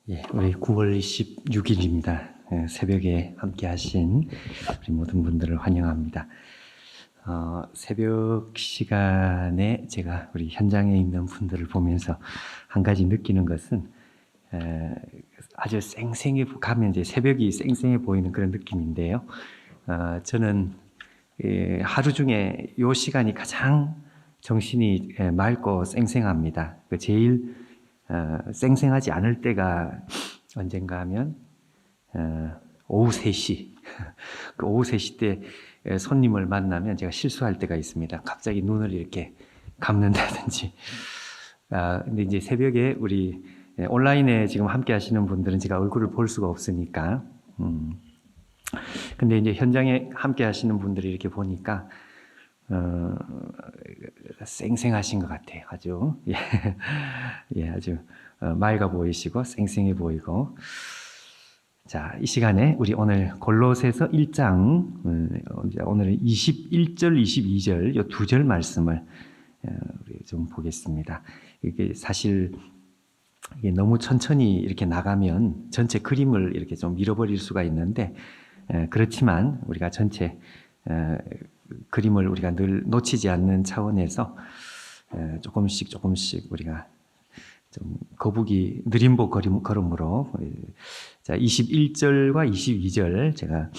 우리 9월 26일입니다. 새벽에 함께 하신 우리 모든 분들을 환영합니다. 새벽 시간에 제가 우리 현장에 있는 분들을 보면서 한 가지 느끼는 것은 아주 쌩쌩해 가면 이제 새벽이 쌩쌩해 보이는 그런 느낌인데요. 저는 하루 중에 이 시간이 가장 정신이 맑고 쌩쌩합니다. 제일 쌩쌩하지 않을 때가 언젠가 하면 오후 3시 그 오후 3시 때 손님을 만나면 제가 실수할 때가 있습니다. 갑자기 눈을 이렇게 감는다든지. 근데 이제 새벽에 우리 온라인에 지금 함께 하시는 분들은 제가 얼굴을 볼 수가 없으니까 근데 이제 현장에 함께 하시는 분들이 이렇게 보니까 쌩쌩하신 것 같아요. 아주 아주 맑아 보이시고 쌩쌩해 보이고. 자, 이 시간에 우리 오늘 골로새서 1장 오늘은 21절, 22절 이 두 절 말씀을 우리 좀 보겠습니다. 이게 사실 이게 너무 천천히 이렇게 나가면 전체 그림을 이렇게 좀 잃어버릴 수가 있는데 그렇지만 우리가 전체 그림을 우리가 늘 놓치지 않는 차원에서 조금씩 우리가 좀 거북이 느림보 걸음으로 자 21절과 22절 제가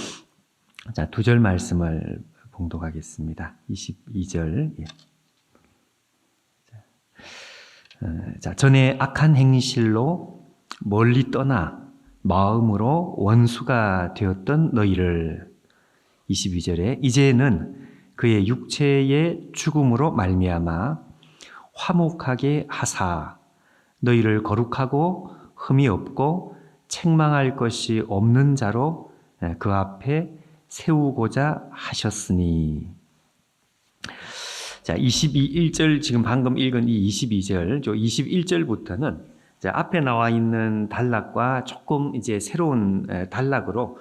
두 절 말씀을 봉독하겠습니다. 22절 자 전에 악한 행실로 멀리 떠나 마음으로 원수가 되었던 너희를 22절에 이제는 그의 육체의 죽음으로 말미암아 화목하게 하사 너희를 거룩하고 흠이 없고 책망할 것이 없는 자로 그 앞에 세우고자 하셨으니. 자, 22절 지금 방금 읽은 이 22절, 21절부터는 앞에 나와 있는 단락과 조금 이제 새로운 단락으로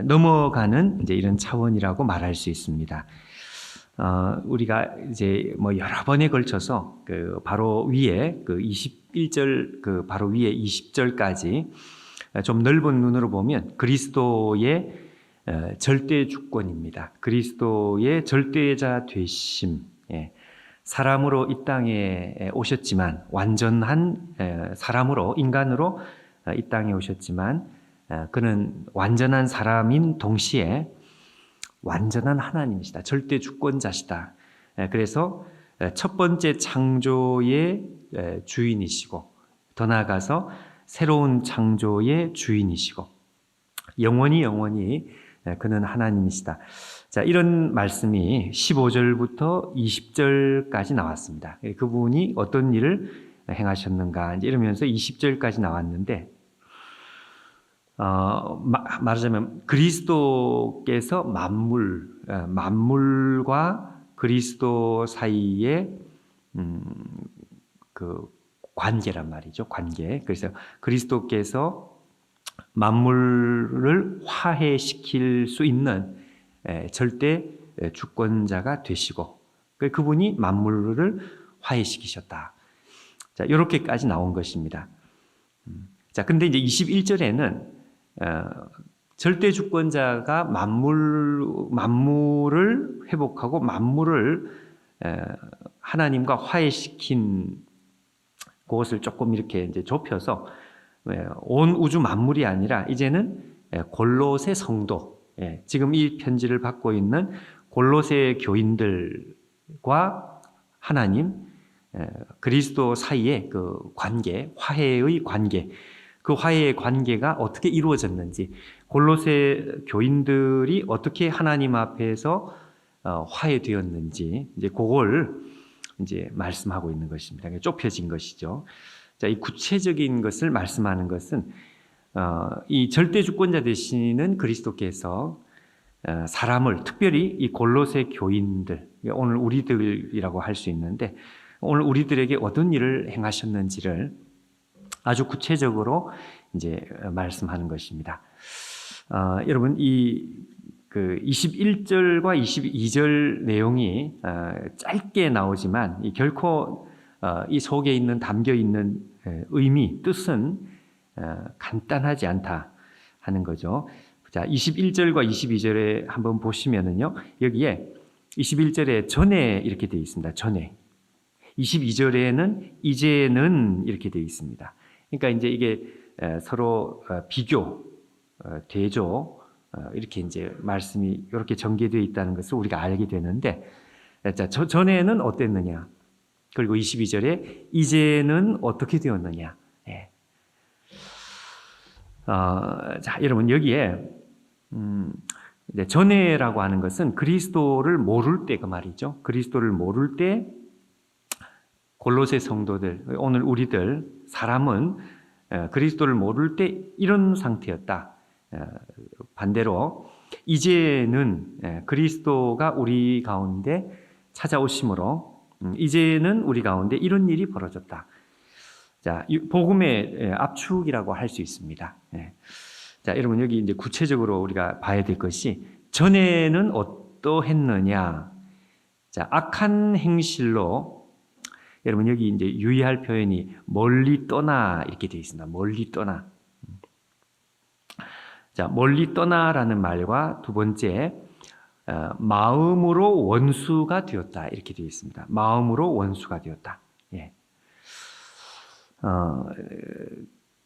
넘어가는 이제 이런 차원이라고 말할 수 있습니다. 우리가 이제 뭐 여러 번에 걸쳐서 그 바로 위에 그 21절 그 바로 위에 20절까지 좀 넓은 눈으로 보면 그리스도의 절대 주권입니다. 그리스도의 절대자 되심. 사람으로 이 땅에 오셨지만 완전한 사람으로 인간으로 이 땅에 오셨지만 그는 완전한 사람인 동시에 완전한 하나님이시다. 절대 주권자시다. 그래서 첫 번째 창조의 주인이시고 더 나아가서 새로운 창조의 주인이시고 영원히 그는 하나님이시다. 자, 이런 말씀이 15절부터 20절까지 나왔습니다. 그분이 어떤 일을 행하셨는가 이제 이러면서 20절까지 나왔는데 말하자면 그리스도께서 만물과 그리스도 사이의 그 관계란 말이죠. 관계. 그래서 그리스도께서 만물을 화해시킬 수 있는 절대 주권자가 되시고 그분이 만물을 화해시키셨다. 자, 이렇게까지 나온 것입니다. 자, 근데 이제 21절에는 절대 주권자가 만물을 회복하고 만물을 하나님과 화해시킨 그것을 조금 이렇게 이제 좁혀서 온 우주 만물이 아니라 이제는 골로새 성도, 지금 이 편지를 받고 있는 골로새 교인들과 하나님, 그리스도 사이의 그 관계, 화해의 관계, 그 화해의 관계가 어떻게 이루어졌는지, 골로새 교인들이 어떻게 하나님 앞에서 화해되었는지, 이제 그걸 이제 말씀하고 있는 것입니다. 좁혀진 것이죠. 자, 이 구체적인 것을 말씀하는 것은 이 절대 주권자 되시는 그리스도께서 사람을 특별히 이 골로새 교인들, 오늘 우리들이라고 할 수 있는데 오늘 우리들에게 어떤 일을 행하셨는지를 아주 구체적으로 이제 말씀하는 것입니다. 여러분 그 21절과 22절 내용이 짧게 나오지만 결코 이 속에 있는 담겨 있는 의미, 뜻은 간단하지 않다 하는 거죠. 자, 21절과 22절에 한번 보시면은요, 여기에 21절에 전에 이렇게 되어 있습니다. 전에. 22절에는 이제는 이렇게 되어 있습니다. 그러니까 이제 이게 서로 비교, 대조, 이렇게 이제 말씀이 이렇게 전개되어 있다는 것을 우리가 알게 되는데, 자, 전에는 어땠느냐? 그리고 22절에 이제는 어떻게 되었느냐? 예. 자, 여러분 여기에 전에라고 하는 것은 그리스도를 모를 때 그 말이죠. 그리스도를 모를 때 골로새 성도들, 오늘 우리들 사람은 그리스도를 모를 때 이런 상태였다. 반대로 이제는 그리스도가 우리 가운데 찾아오심으로 이제는 우리 가운데 이런 일이 벌어졌다. 자, 복음의 압축이라고 할 수 있습니다. 자, 여러분 여기 이제 구체적으로 우리가 봐야 될 것이 전에는 어떠했느냐? 자, 악한 행실로 여러분 여기 이제 유의할 표현이 멀리 떠나 이렇게 되어 있습니다. 멀리 떠나. 자, 멀리 떠나라는 말과 두 번째 마음으로 원수가 되었다 이렇게 되어 있습니다. 마음으로 원수가 되었다. 예.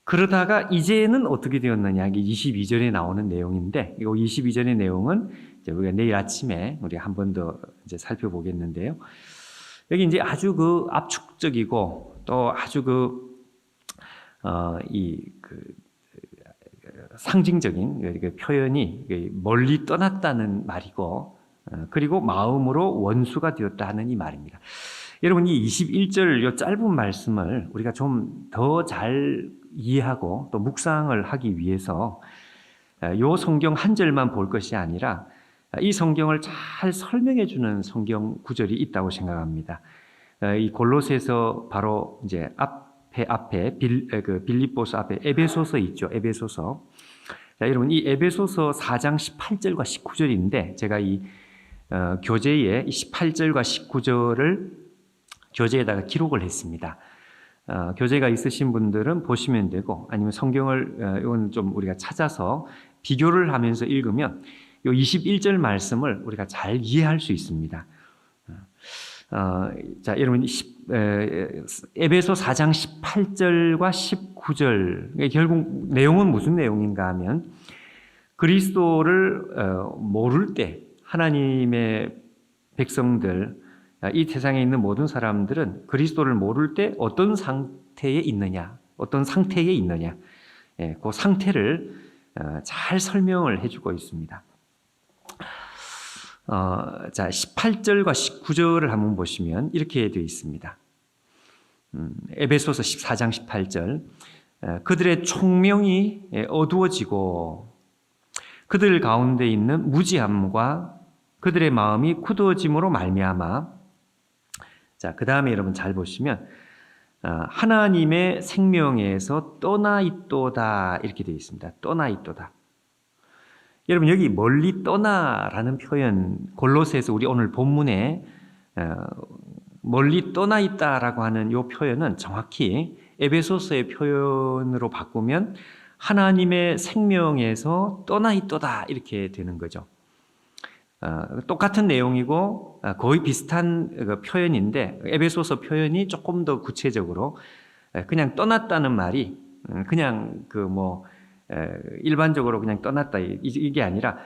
그러다가 이제는 어떻게 되었느냐? 이게 22절에 나오는 내용인데, 이 22절의 내용은 이제 우리가 내일 아침에 우리 한 번 더 이제 살펴보겠는데요. 여기 이제 아주 그 압축적이고 또 아주 상징적인 그 표현이 멀리 떠났다는 말이고, 그리고 마음으로 원수가 되었다 하는 이 말입니다. 여러분 이 21절 이 짧은 말씀을 우리가 좀 더 잘 이해하고 또 묵상을 하기 위해서 이 성경 한 절만 볼 것이 아니라 이 성경을 잘 설명해 주는 성경 구절이 있다고 생각합니다. 이 골로새서 바로 이제 앞에 빌립보서 앞에 에베소서 있죠. 에베소서. 자, 여러분 이 에베소서 4장 18절과 19절인데 제가 이 교재에 18절과 19절을 교재에다가 기록을 했습니다. 교재가 있으신 분들은 보시면 되고 아니면 성경을 이건 좀 우리가 찾아서 비교를 하면서 읽으면 이 21절 말씀을 우리가 잘 이해할 수 있습니다. 자, 여러분 에베소 4장 18절과 19절 결국 내용은 무슨 내용인가 하면 그리스도를 모를 때 하나님의 백성들 이 세상에 있는 모든 사람들은 그리스도를 모를 때 어떤 상태에 있느냐, 어떤 상태에 있느냐, 그 상태를 잘 설명을 해주고 있습니다. 자, 18절과 19절을 한번 보시면 이렇게 되어 있습니다. 에베소서 14장 18절 그들의 총명이 어두워지고 그들 가운데 있는 무지함과 그들의 마음이 굳어짐으로 말미암아 자, 그 다음에 여러분 잘 보시면 하나님의 생명에서 떠나 있도다 이렇게 되어 있습니다. 떠나 있도다. 여러분 여기 멀리 떠나라는 표현 골로새에서 우리 오늘 본문에 멀리 떠나 있다라고 하는 이 표현은 정확히 에베소서의 표현으로 바꾸면 하나님의 생명에서 떠나 있도다 이렇게 되는 거죠. 똑같은 내용이고 거의 비슷한 표현인데 에베소서 표현이 조금 더 구체적으로 그냥 떠났다는 말이 그냥 일반적으로 그냥 떠났다 이게 아니라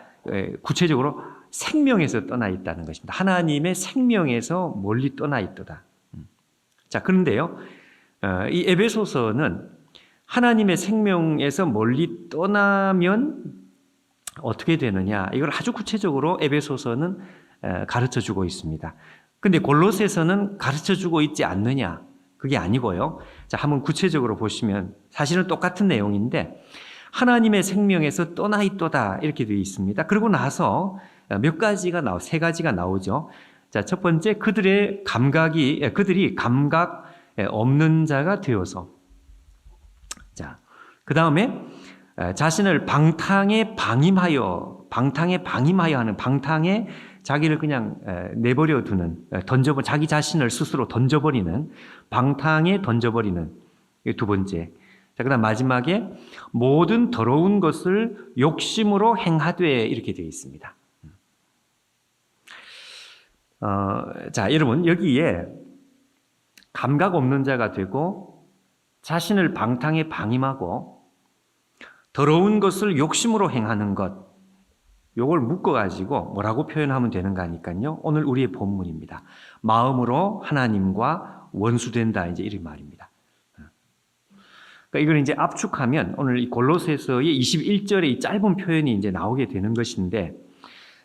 구체적으로 생명에서 떠나 있다는 것입니다. 하나님의 생명에서 멀리 떠나 있도다. 자, 그런데요, 이 에베소서는 하나님의 생명에서 멀리 떠나면 어떻게 되느냐 이걸 아주 구체적으로 에베소서는 가르쳐주고 있습니다. 근데 골로새서는 가르쳐주고 있지 않느냐 그게 아니고요. 자, 한번 구체적으로 보시면 사실은 똑같은 내용인데 하나님의 생명에서 떠나 있도다 이렇게 되어 있습니다. 그러고 나서 세 가지가 나오죠. 자, 첫 번째 그들이 감각 없는 자가 되어서 자, 그 다음에 자신을 방탕에 방임하여 하는 방탕에 자기를 그냥 내버려 두는 자기 자신을 스스로 던져버리는 방탕에 던져버리는 두 번째. 자, 그다음 마지막에 모든 더러운 것을 욕심으로 행하되 이렇게 되어 있습니다. 자, 여러분 여기에 감각 없는 자가 되고 자신을 방탕에 방임하고 더러운 것을 욕심으로 행하는 것, 요걸 묶어가지고 뭐라고 표현하면 되는가 하니까요. 오늘 우리의 본문입니다. 마음으로 하나님과 원수된다. 이제 이런 말입니다. 그러니까 이걸 이제 압축하면 오늘 이 골로새서의 21절의 이 짧은 표현이 이제 나오게 되는 것인데,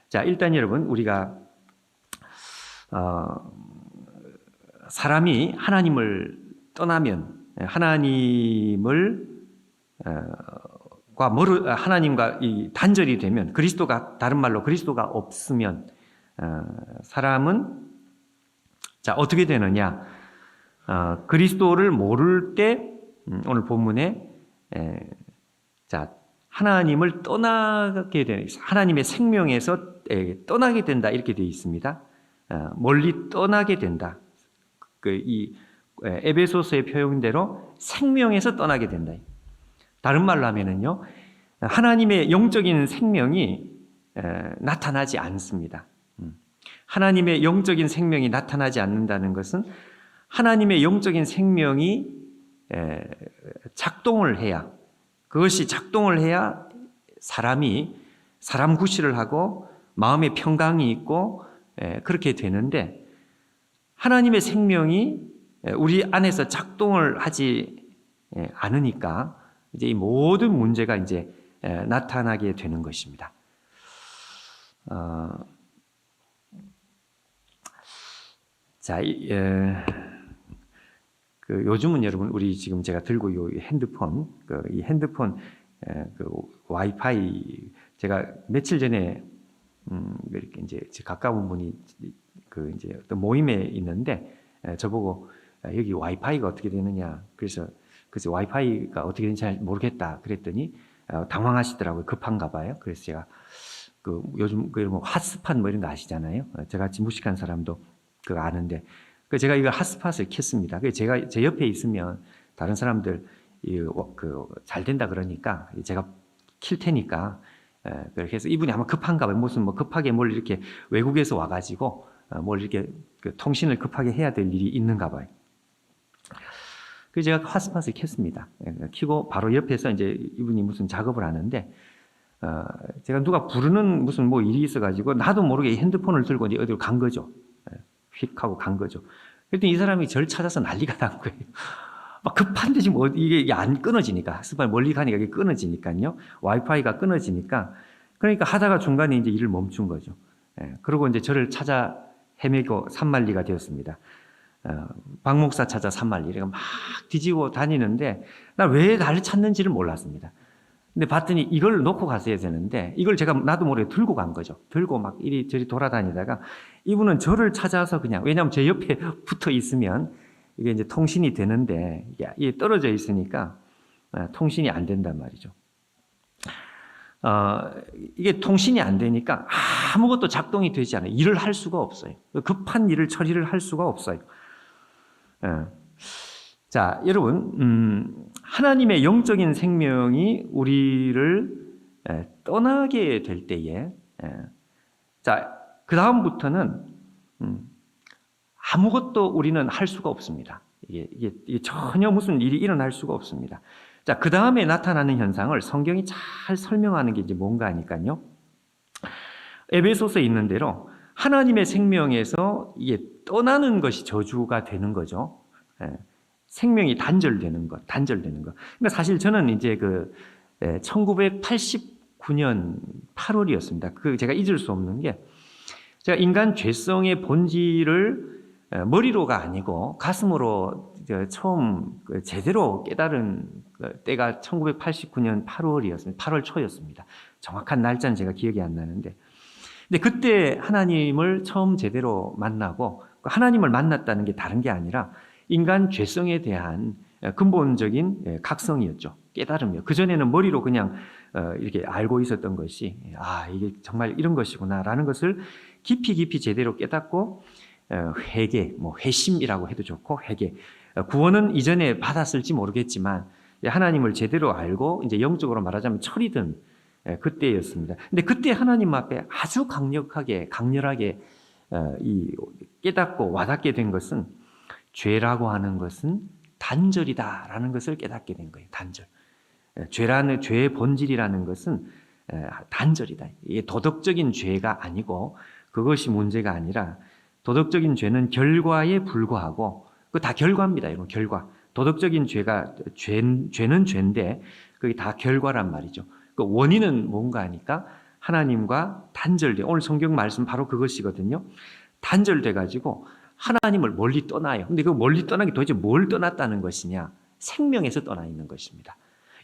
자, 일단 여러분 우리가 사람이 하나님을 떠나면 하나님과 이 단절이 되면 다른 말로 그리스도가 없으면 사람은 자 어떻게 되느냐? 그리스도를 모를 때 오늘 본문에 자 하나님을 떠나게 되는 하나님의 생명에서 떠나게 된다 이렇게 되어 있습니다. 멀리 떠나게 된다. 이 에베소서의 표현대로 생명에서 떠나게 된다. 다른 말로 하면은요, 하나님의 영적인 생명이 나타나지 않습니다. 하나님의 영적인 생명이 나타나지 않는다는 것은 하나님의 영적인 생명이 작동을 해야, 그것이 작동을 해야 사람 구실을 하고 마음의 평강이 있고 그렇게 되는데, 하나님의 생명이 우리 안에서 작동을 하지 않으니까 이제 이 모든 문제가 이제 나타나게 되는 것입니다. 자, 요즘은 여러분 우리 지금 제가 들고 이 핸드폰, 이 핸드폰 와이파이 제가 며칠 전에 이렇게 이제 가까운 분이 이제 어떤 모임에 있는데 저보고 여기 와이파이가 어떻게 되느냐, 그래서 와이파이가 어떻게 되는지 잘 모르겠다 그랬더니 당황하시더라고요. 급한가 봐요. 그래서 제가 요즘 뭐 핫스팟 뭐 이런 거 아시잖아요. 저같이 무식한 사람도 그거 아는데 제가 이거 핫스팟을 켰습니다. 제가 제 옆에 있으면 다른 사람들 잘 된다 그러니까 제가 킬 테니까 그렇게 해서 이분이 아마 급한가 봐요. 무슨 뭐 급하게 뭘 이렇게 외국에서 와가지고 뭘 이렇게 통신을 급하게 해야 될 일이 있는가 봐요. 그래서 제가 핫스팟을 켰습니다. 켜고 바로 옆에서 이제 이분이 무슨 작업을 하는데 제가 누가 부르는 무슨 뭐 일이 있어가지고 나도 모르게 핸드폰을 들고 이제 어디로 간 거죠. 휙 하고 간 거죠. 그랬더니 이 사람이 저를 찾아서 난리가 난 거예요. 막 급한데 지금 이게 안 끊어지니까, 핫스팟 멀리 가니까 이게 끊어지니까요. 와이파이가 끊어지니까, 그러니까 하다가 중간에 이제 일을 멈춘 거죠. 그리고 이제 저를 찾아 헤매고 산만리가 되었습니다. 박 목사 찾아 산만리. 이래가 막 뒤지고 다니는데, 나 왜 나를 찾는지를 몰랐습니다. 근데 봤더니 이걸 놓고 갔어야 되는데, 이걸 제가 나도 모르게 들고 간 거죠. 들고 막 이리저리 돌아다니다가, 이분은 저를 찾아서 그냥, 왜냐하면 제 옆에 붙어 있으면, 이게 이제 통신이 되는데, 이게 떨어져 있으니까, 통신이 안 된단 말이죠. 이게 통신이 안 되니까 아무것도 작동이 되지 않아요. 일을 할 수가 없어요. 급한 일을 처리를 할 수가 없어요. 자, 여러분, 하나님의 영적인 생명이 우리를 떠나게 될 때에, 자, 그 다음부터는 아무것도 우리는 할 수가 없습니다. 이게 전혀 무슨 일이 일어날 수가 없습니다. 자, 그 다음에 나타나는 현상을 성경이 잘 설명하는 게 이제 뭔가 하니까요. 에베소서에 있는 대로 하나님의 생명에서 이게 떠나는 것이 저주가 되는 거죠. 생명이 단절되는 것. 그러니까 사실 저는 이제 1989년 8월이었습니다. 제가 잊을 수 없는 게, 제가 인간 죄성의 본질을 머리로가 아니고 가슴으로 처음 제대로 깨달은 때가 1989년 8월이었습니다. 8월 초였습니다. 정확한 날짜는 제가 기억이 안 나는데, 근데 그때 하나님을 처음 제대로 만나고, 하나님을 만났다는 게 다른 게 아니라 인간 죄성에 대한 근본적인 각성이었죠. 깨달음이요. 그전에는 머리로 그냥 이렇게 알고 있었던 것이, 이게 정말 이런 것이구나라는 것을 깊이 제대로 깨닫고, 회개, 회심이라고 해도 좋고, 회개. 구원은 이전에 받았을지 모르겠지만, 하나님을 제대로 알고 이제 영적으로 말하자면 철이 든 그때였습니다. 근데 그때 하나님 앞에 아주 강렬하게 깨닫고 와닿게 된 것은 죄라고 하는 것은 단절이다라는 것을 깨닫게 된 거예요. 단절. 죄의 본질이라는 것은 단절이다. 이게 도덕적인 죄가 아니고 그것이 문제가 아니라 도덕적인 죄는 결과에 불과하고 그 다 결과입니다. 이건 결과. 도덕적인 죄는 죄인데 그게 다 결과란 말이죠. 그 원인은 뭔가 하니까 하나님과 단절돼. 오늘 성경 말씀 바로 그것이거든요. 단절돼 가지고 하나님을 멀리 떠나요. 근데 그 멀리 떠나기 도대체 뭘 떠났다는 것이냐? 생명에서 떠나 있는 것입니다.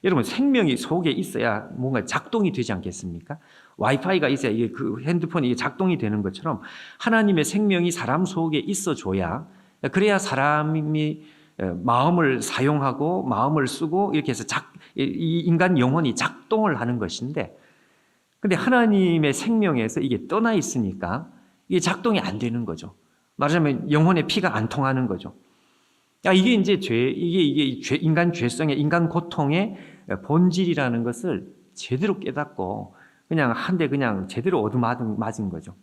여러분 생명이 속에 있어야 뭔가 작동이 되지 않겠습니까? 와이파이가 있어야 이게 그 핸드폰이 이게 작동이 되는 것처럼 하나님의 생명이 사람 속에 있어줘야 그래야 사람이 마음을 사용하고 마음을 쓰고 이렇게 해서 이 인간 영혼이 작동을 하는 것인데 근데 하나님의 생명에서 이게 떠나 있으니까 이게 작동이 안 되는 거죠. 말하자면 영혼의 피가 안 통하는 거죠. 이게 이제 이게 인간 죄성의 인간 고통의 본질이라는 것을 제대로 깨닫고 그냥 한 대 그냥 제대로 얻어맞은 거죠.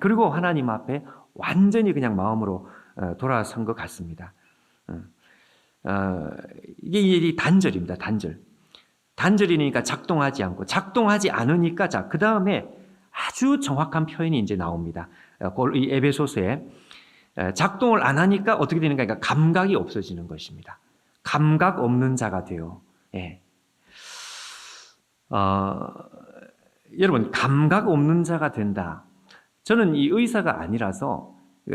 그리고 하나님 앞에 완전히 그냥 마음으로 돌아선 것 같습니다. 이게 단절입니다. 단절이니까 작동하지 않고 작동하지 않으니까 그 다음에 아주 정확한 표현이 이제 나옵니다. 이 에베소서에 작동을 안 하니까 어떻게 되는가? 그러니까 감각이 없어지는 것입니다. 감각 없는 자가 돼요. 예. 여러분 감각 없는 자가 된다. 저는 이 의사가 아니라서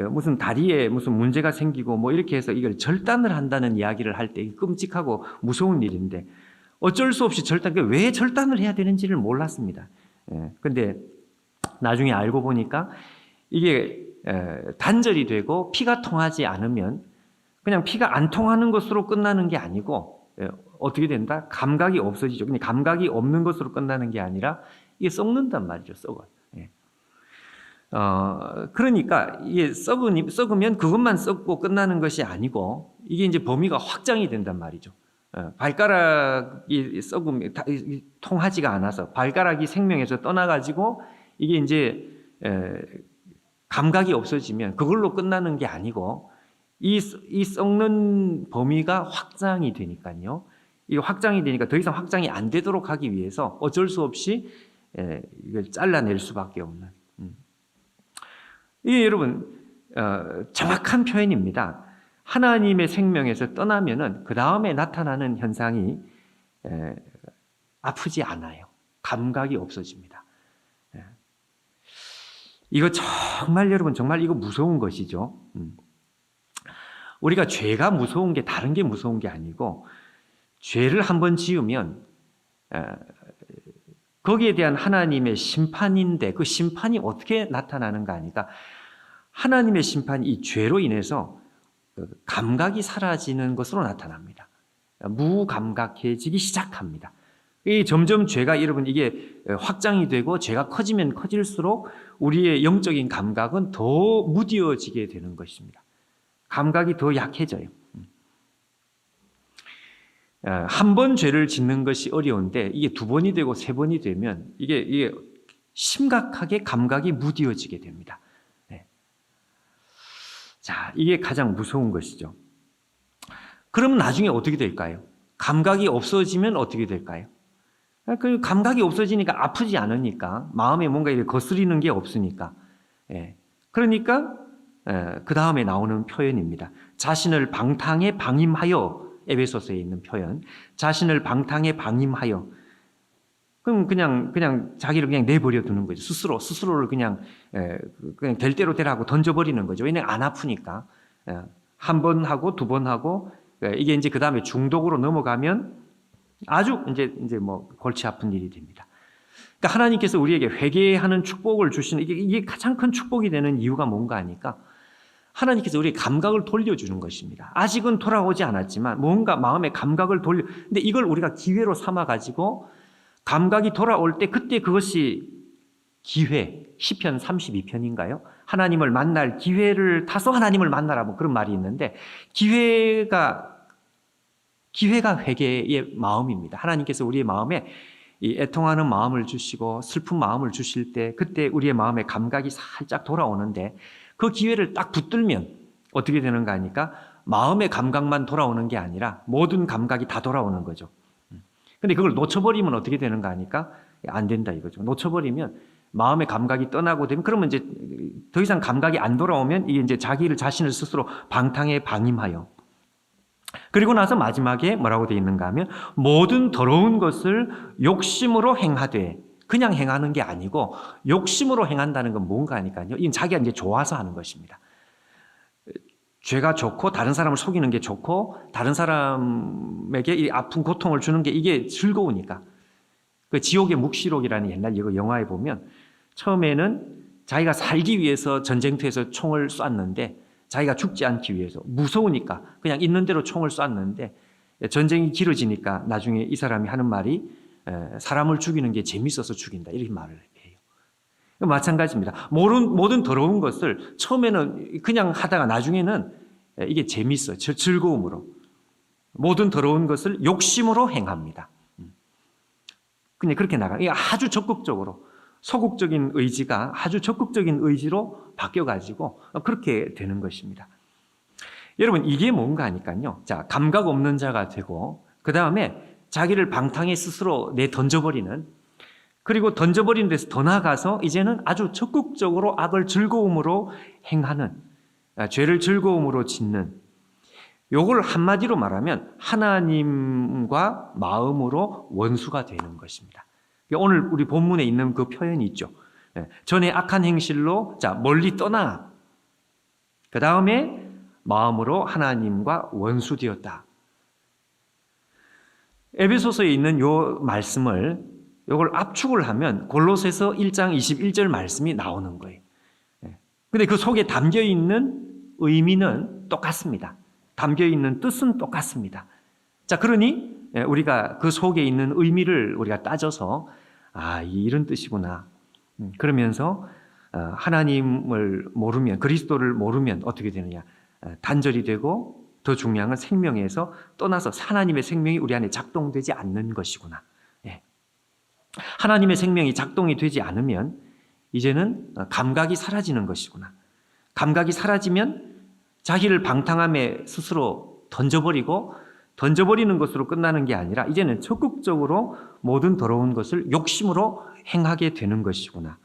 무슨 다리에 무슨 문제가 생기고 뭐 이렇게 해서 이걸 절단을 한다는 이야기를 할 때 끔찍하고 무서운 일인데 어쩔 수 없이 왜 절단을 해야 되는지를 몰랐습니다. 근데 나중에 알고 보니까 이게 단절이 되고 피가 통하지 않으면 그냥 피가 안 통하는 것으로 끝나는 게 아니고 어떻게 된다? 감각이 없어지죠. 근데 감각이 없는 것으로 끝나는 게 아니라 이게 썩는단 말이죠. 썩어요. 그러니까 이게 썩으면 그것만 썩고 끝나는 것이 아니고 이게 이제 범위가 확장이 된단 말이죠. 발가락이 썩으면 통하지가 않아서 발가락이 생명에서 떠나가지고 이게 이제 감각이 없어지면 그걸로 끝나는 게 아니고 이 썩는 범위가 확장이 되니까요. 이 확장이 되니까 더 이상 확장이 안 되도록 하기 위해서 어쩔 수 없이 이걸 잘라낼 수밖에 없는. 이게 여러분 정확한 표현입니다. 하나님의 생명에서 떠나면은 그 다음에 나타나는 현상이 아프지 않아요. 감각이 없어집니다. 이거 정말 여러분 정말 이거 무서운 것이죠. 우리가 죄가 무서운 게 다른 게 무서운 게 아니고 죄를 한번 지으면 거기에 대한 하나님의 심판인데 그 심판이 어떻게 나타나는가 하니까 하나님의 심판이 이 죄로 인해서 감각이 사라지는 것으로 나타납니다. 무감각해지기 시작합니다. 점점 죄가 여러분 이게 확장이 되고 죄가 커지면 커질수록 우리의 영적인 감각은 더 무뎌지게 되는 것입니다. 감각이 더 약해져요. 한 번 죄를 짓는 것이 어려운데 이게 두 번이 되고 세 번이 되면 이게 심각하게 감각이 무뎌지게 됩니다. 자, 이게 가장 무서운 것이죠. 그러면 나중에 어떻게 될까요? 감각이 없어지면 어떻게 될까요? 그 감각이 없어지니까 아프지 않으니까 마음에 뭔가 이렇게 거스리는 게 없으니까. 그러니까 그 다음에 나오는 표현입니다. 자신을 방탕에 방임하여 에베소서에 있는 표현. 자신을 방탕에 방임하여. 그럼 그냥 자기를 그냥 내버려 두는 거죠. 스스로를 그냥 될 대로 되라고 던져버리는 거죠. 왜냐면 안 아프니까. 한 번 하고 두 번 하고 이게 이제 그 다음에 중독으로 넘어가면 아주 이제 뭐 골치 아픈 일이 됩니다. 그러니까 하나님께서 우리에게 회개하는 축복을 주시는 이게 가장 큰 축복이 되는 이유가 뭔가 하니까 하나님께서 우리의 감각을 돌려주는 것입니다. 아직은 돌아오지 않았지만 뭔가 마음의 감각을 근데 이걸 우리가 기회로 삼아가지고 감각이 돌아올 때 그때 그것이 기회, 시편 32편인가요? 하나님을 만날 기회를 타서 하나님을 만나라 뭐 그런 말이 있는데 기회가 기회가 회개의 마음입니다. 하나님께서 우리의 마음에 이 애통하는 마음을 주시고 슬픈 마음을 주실 때 그때 우리의 마음에 감각이 살짝 돌아오는데 그 기회를 딱 붙들면 어떻게 되는가 하니까 마음의 감각만 돌아오는 게 아니라 모든 감각이 다 돌아오는 거죠. 근데 그걸 놓쳐버리면 어떻게 되는가 하니까 안 된다 이거죠. 놓쳐버리면 마음의 감각이 떠나고 되면 그러면 이제 더 이상 감각이 안 돌아오면 이게 이제 자기를 자신을 스스로 방탕에 방임하여 그리고 나서 마지막에 뭐라고 되어 있는가 하면 모든 더러운 것을 욕심으로 행하되 그냥 행하는 게 아니고 욕심으로 행한다는 건 뭔가 하니까요. 이건 자기가 이제 좋아서 하는 것입니다. 죄가 좋고 다른 사람을 속이는 게 좋고 다른 사람에게 이 아픈 고통을 주는 게 이게 즐거우니까 그 지옥의 묵시록이라는 옛날 이거 영화에 보면 처음에는 자기가 살기 위해서 전쟁터에서 총을 쐈는데 자기가 죽지 않기 위해서 무서우니까 그냥 있는 대로 총을 쐈는데 전쟁이 길어지니까 나중에 이 사람이 하는 말이 사람을 죽이는 게 재밌어서 죽인다 이렇게 말을 해요. 마찬가지입니다. 모든 더러운 것을 처음에는 그냥 하다가 나중에는 이게 재밌어요. 즐거움으로. 모든 더러운 것을 욕심으로 행합니다. 그냥 그렇게 나가요. 아주 적극적으로. 소극적인 의지가 아주 적극적인 의지로 바뀌어가지고 그렇게 되는 것입니다. 여러분, 이게 뭔가 하니까요. 자, 감각 없는 자가 되고, 그 다음에 자기를 방탕에 스스로 던져버리는, 그리고 던져버리는 데서 더 나아가서 이제는 아주 적극적으로 악을 즐거움으로 행하는, 죄를 즐거움으로 짓는, 요걸 한마디로 말하면 하나님과 마음으로 원수가 되는 것입니다. 오늘 우리 본문에 있는 그 표현이 있죠. 전에 악한 행실로 멀리 떠나 그 다음에 마음으로 하나님과 원수되었다. 에베소서에 있는 요 말씀을 요걸 압축을 하면 골로새서 1장 21절 말씀이 나오는 거예요. 근데 그 속에 담겨 있는 의미는 똑같습니다. 담겨 있는 뜻은 똑같습니다. 자, 그러니 우리가 그 속에 있는 의미를 우리가 따져서 이런 뜻이구나. 그러면서 하나님을 모르면, 그리스도를 모르면 어떻게 되느냐? 단절이 되고 더 중요한 건 생명에서 떠나서 하나님의 생명이 우리 안에 작동되지 않는 것이구나. 하나님의 생명이 작동이 되지 않으면 이제는 감각이 사라지는 것이구나. 감각이 사라지면 자기를 방탕함에 스스로 던져버리는 것으로 끝나는 게 아니라 이제는 적극적으로 모든 더러운 것을 욕심으로 행하게 되는 것이구나.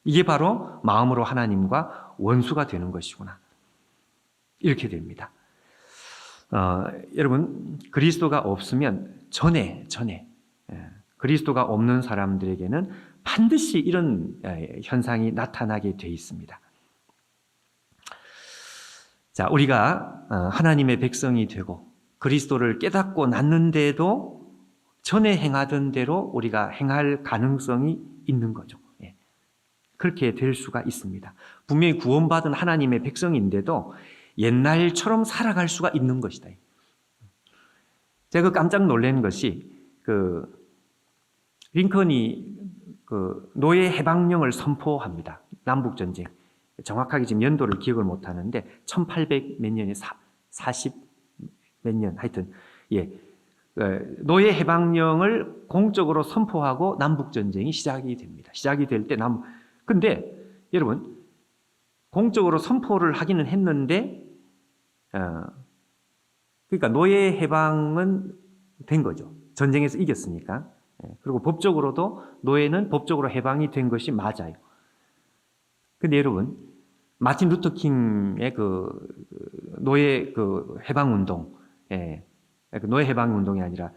이게 바로 마음으로 하나님과 원수가 되는 것이구나. 이렇게 됩니다. 여러분, 그리스도가 없으면 전에 그리스도가 없는 사람들에게는 반드시 이런 현상이 나타나게 돼 있습니다. 자, 우리가 하나님의 백성이 되고 그리스도를 깨닫고 났는데도 전에 행하던 대로 우리가 행할 가능성이 있는 거죠. 그렇게 될 수가 있습니다. 분명히 구원받은 하나님의 백성인데도 옛날처럼 살아갈 수가 있는 것이다. 제가 깜짝 놀란 것이 링컨이 노예 해방령을 선포합니다. 남북전쟁. 정확하게 지금 연도를 기억을 못 하는데 1800 몇 년에 40 몇 년 하여튼 노예 해방령을 공적으로 선포하고 남북전쟁이 시작이 됩니다. 시작이 될 때 근데 여러분 공적으로 선포를 하기는 했는데 그러니까 노예 해방은 된 거죠. 전쟁에서 이겼으니까. 그리고 법적으로도 노예는 법적으로 해방이 된 것이 맞아요. 근데 여러분 마틴 루터 킹의 노예 해방 운동, 노예 해방 운동이 아니라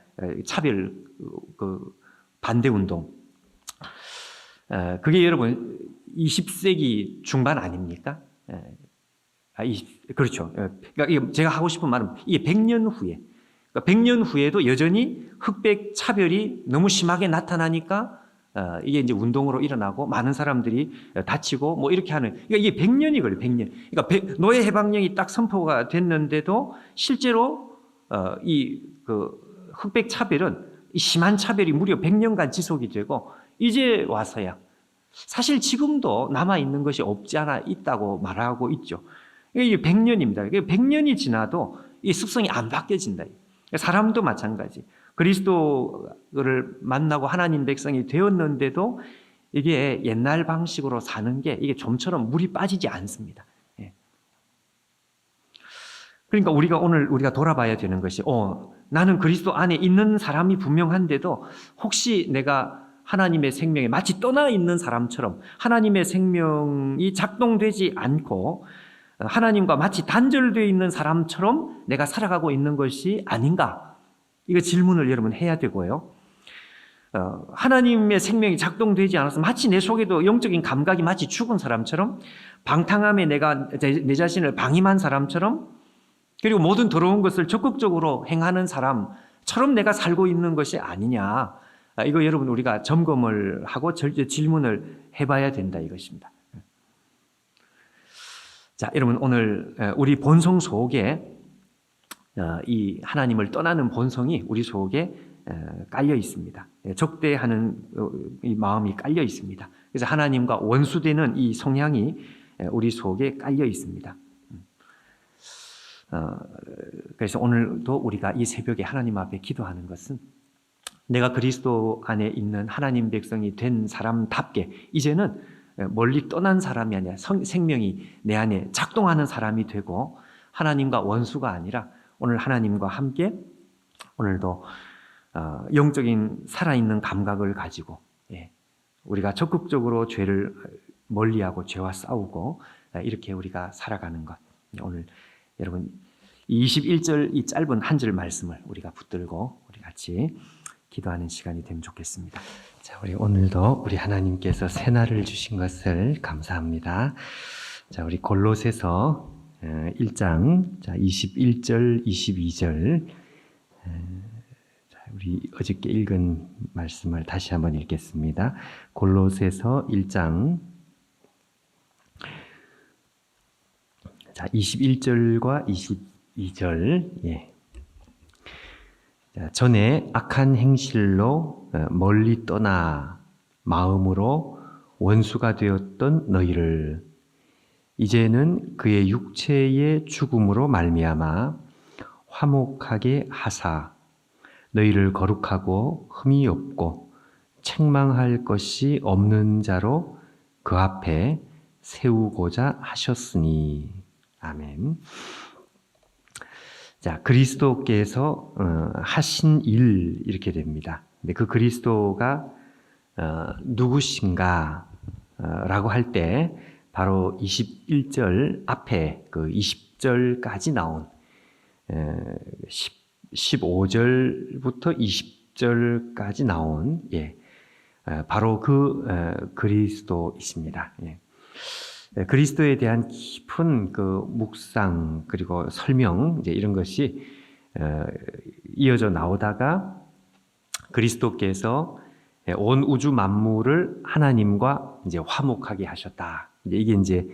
차별 반대 운동. 그게 여러분 20세기 중반 아닙니까? 그렇죠. 그러니까 제가 하고 싶은 말은 이게 100년 후에, 그러니까 100년 후에도 여전히 흑백 차별이 너무 심하게 나타나니까 이게 이제 운동으로 일어나고 많은 사람들이 다치고 뭐 이렇게 하는, 그러니까 이게 100년이 걸려요, 100년. 그러니까 노예 해방령이 딱 선포가 됐는데도 실제로 흑백 차별은 이 심한 차별이 무려 100년간 지속이 되고 이제 와서야 사실 지금도 남아있는 것이 없지 않아 있다고 말하고 있죠. 이게 100년입니다. 100년이 지나도 이 습성이 안 바뀌어진다. 사람도 마찬가지. 그리스도를 만나고 하나님 백성이 되었는데도 이게 옛날 방식으로 사는 게 이게 좀처럼 물이 빠지지 않습니다. 예. 그러니까 우리가 돌아봐야 되는 것이, 나는 그리스도 안에 있는 사람이 분명한데도 혹시 내가 하나님의 생명에 마치 떠나 있는 사람처럼 하나님의 생명이 작동되지 않고 하나님과 마치 단절되어 있는 사람처럼 내가 살아가고 있는 것이 아닌가? 이거 질문을 여러분 해야 되고요. 하나님의 생명이 작동되지 않아서 마치 내 속에도 영적인 감각이 마치 죽은 사람처럼 방탕함에 내가 내 자신을 방임한 사람처럼 그리고 모든 더러운 것을 적극적으로 행하는 사람처럼 내가 살고 있는 것이 아니냐. 이거 여러분 우리가 점검을 하고 질문을 해봐야 된다 이것입니다. 자, 여러분 오늘 우리 본성 속에 이 하나님을 떠나는 본성이 우리 속에 깔려 있습니다. 적대하는 이 마음이 깔려 있습니다. 그래서 하나님과 원수되는 이 성향이 우리 속에 깔려 있습니다. 그래서 오늘도 우리가 이 새벽에 하나님 앞에 기도하는 것은 내가 그리스도 안에 있는 하나님 백성이 된 사람답게 이제는 멀리 떠난 사람이 아니라 생명이 내 안에 작동하는 사람이 되고 하나님과 원수가 아니라 오늘 하나님과 함께 오늘도 영적인 살아있는 감각을 가지고 우리가 적극적으로 죄를 멀리하고 죄와 싸우고 이렇게 우리가 살아가는 것. 오늘 여러분 21절 이 짧은 한 절 말씀을 우리가 붙들고 우리 같이 기도하는 시간이 되면 좋겠습니다. 자, 우리 오늘도 우리 하나님께서 새날을 주신 것을 감사합니다. 자, 우리 골로새서 1장 21절 22절 우리 어저께 읽은 말씀을 다시 한번 읽겠습니다. 골로새서 1장 21절과 22절. 전에 악한 행실로 멀리 떠나 마음으로 원수가 되었던 너희를 이제는 그의 육체의 죽음으로 말미암아 화목하게 하사 너희를 거룩하고 흠이 없고 책망할 것이 없는 자로 그 앞에 세우고자 하셨으니. 아멘. 자, 그리스도께서 하신 일 이렇게 됩니다. 근데 그 그리스도가 누구신가 라고 할 때 바로 21절 앞에 그 20절까지 나온 15절부터 20절까지 나온 바로 그 그리스도이십니다. 그리스도에 대한 깊은 그 묵상 그리고 설명 이제 이런 것이 이어져 나오다가 그리스도께서 온 우주 만물을 하나님과 이제 화목하게 하셨다. 이게 이제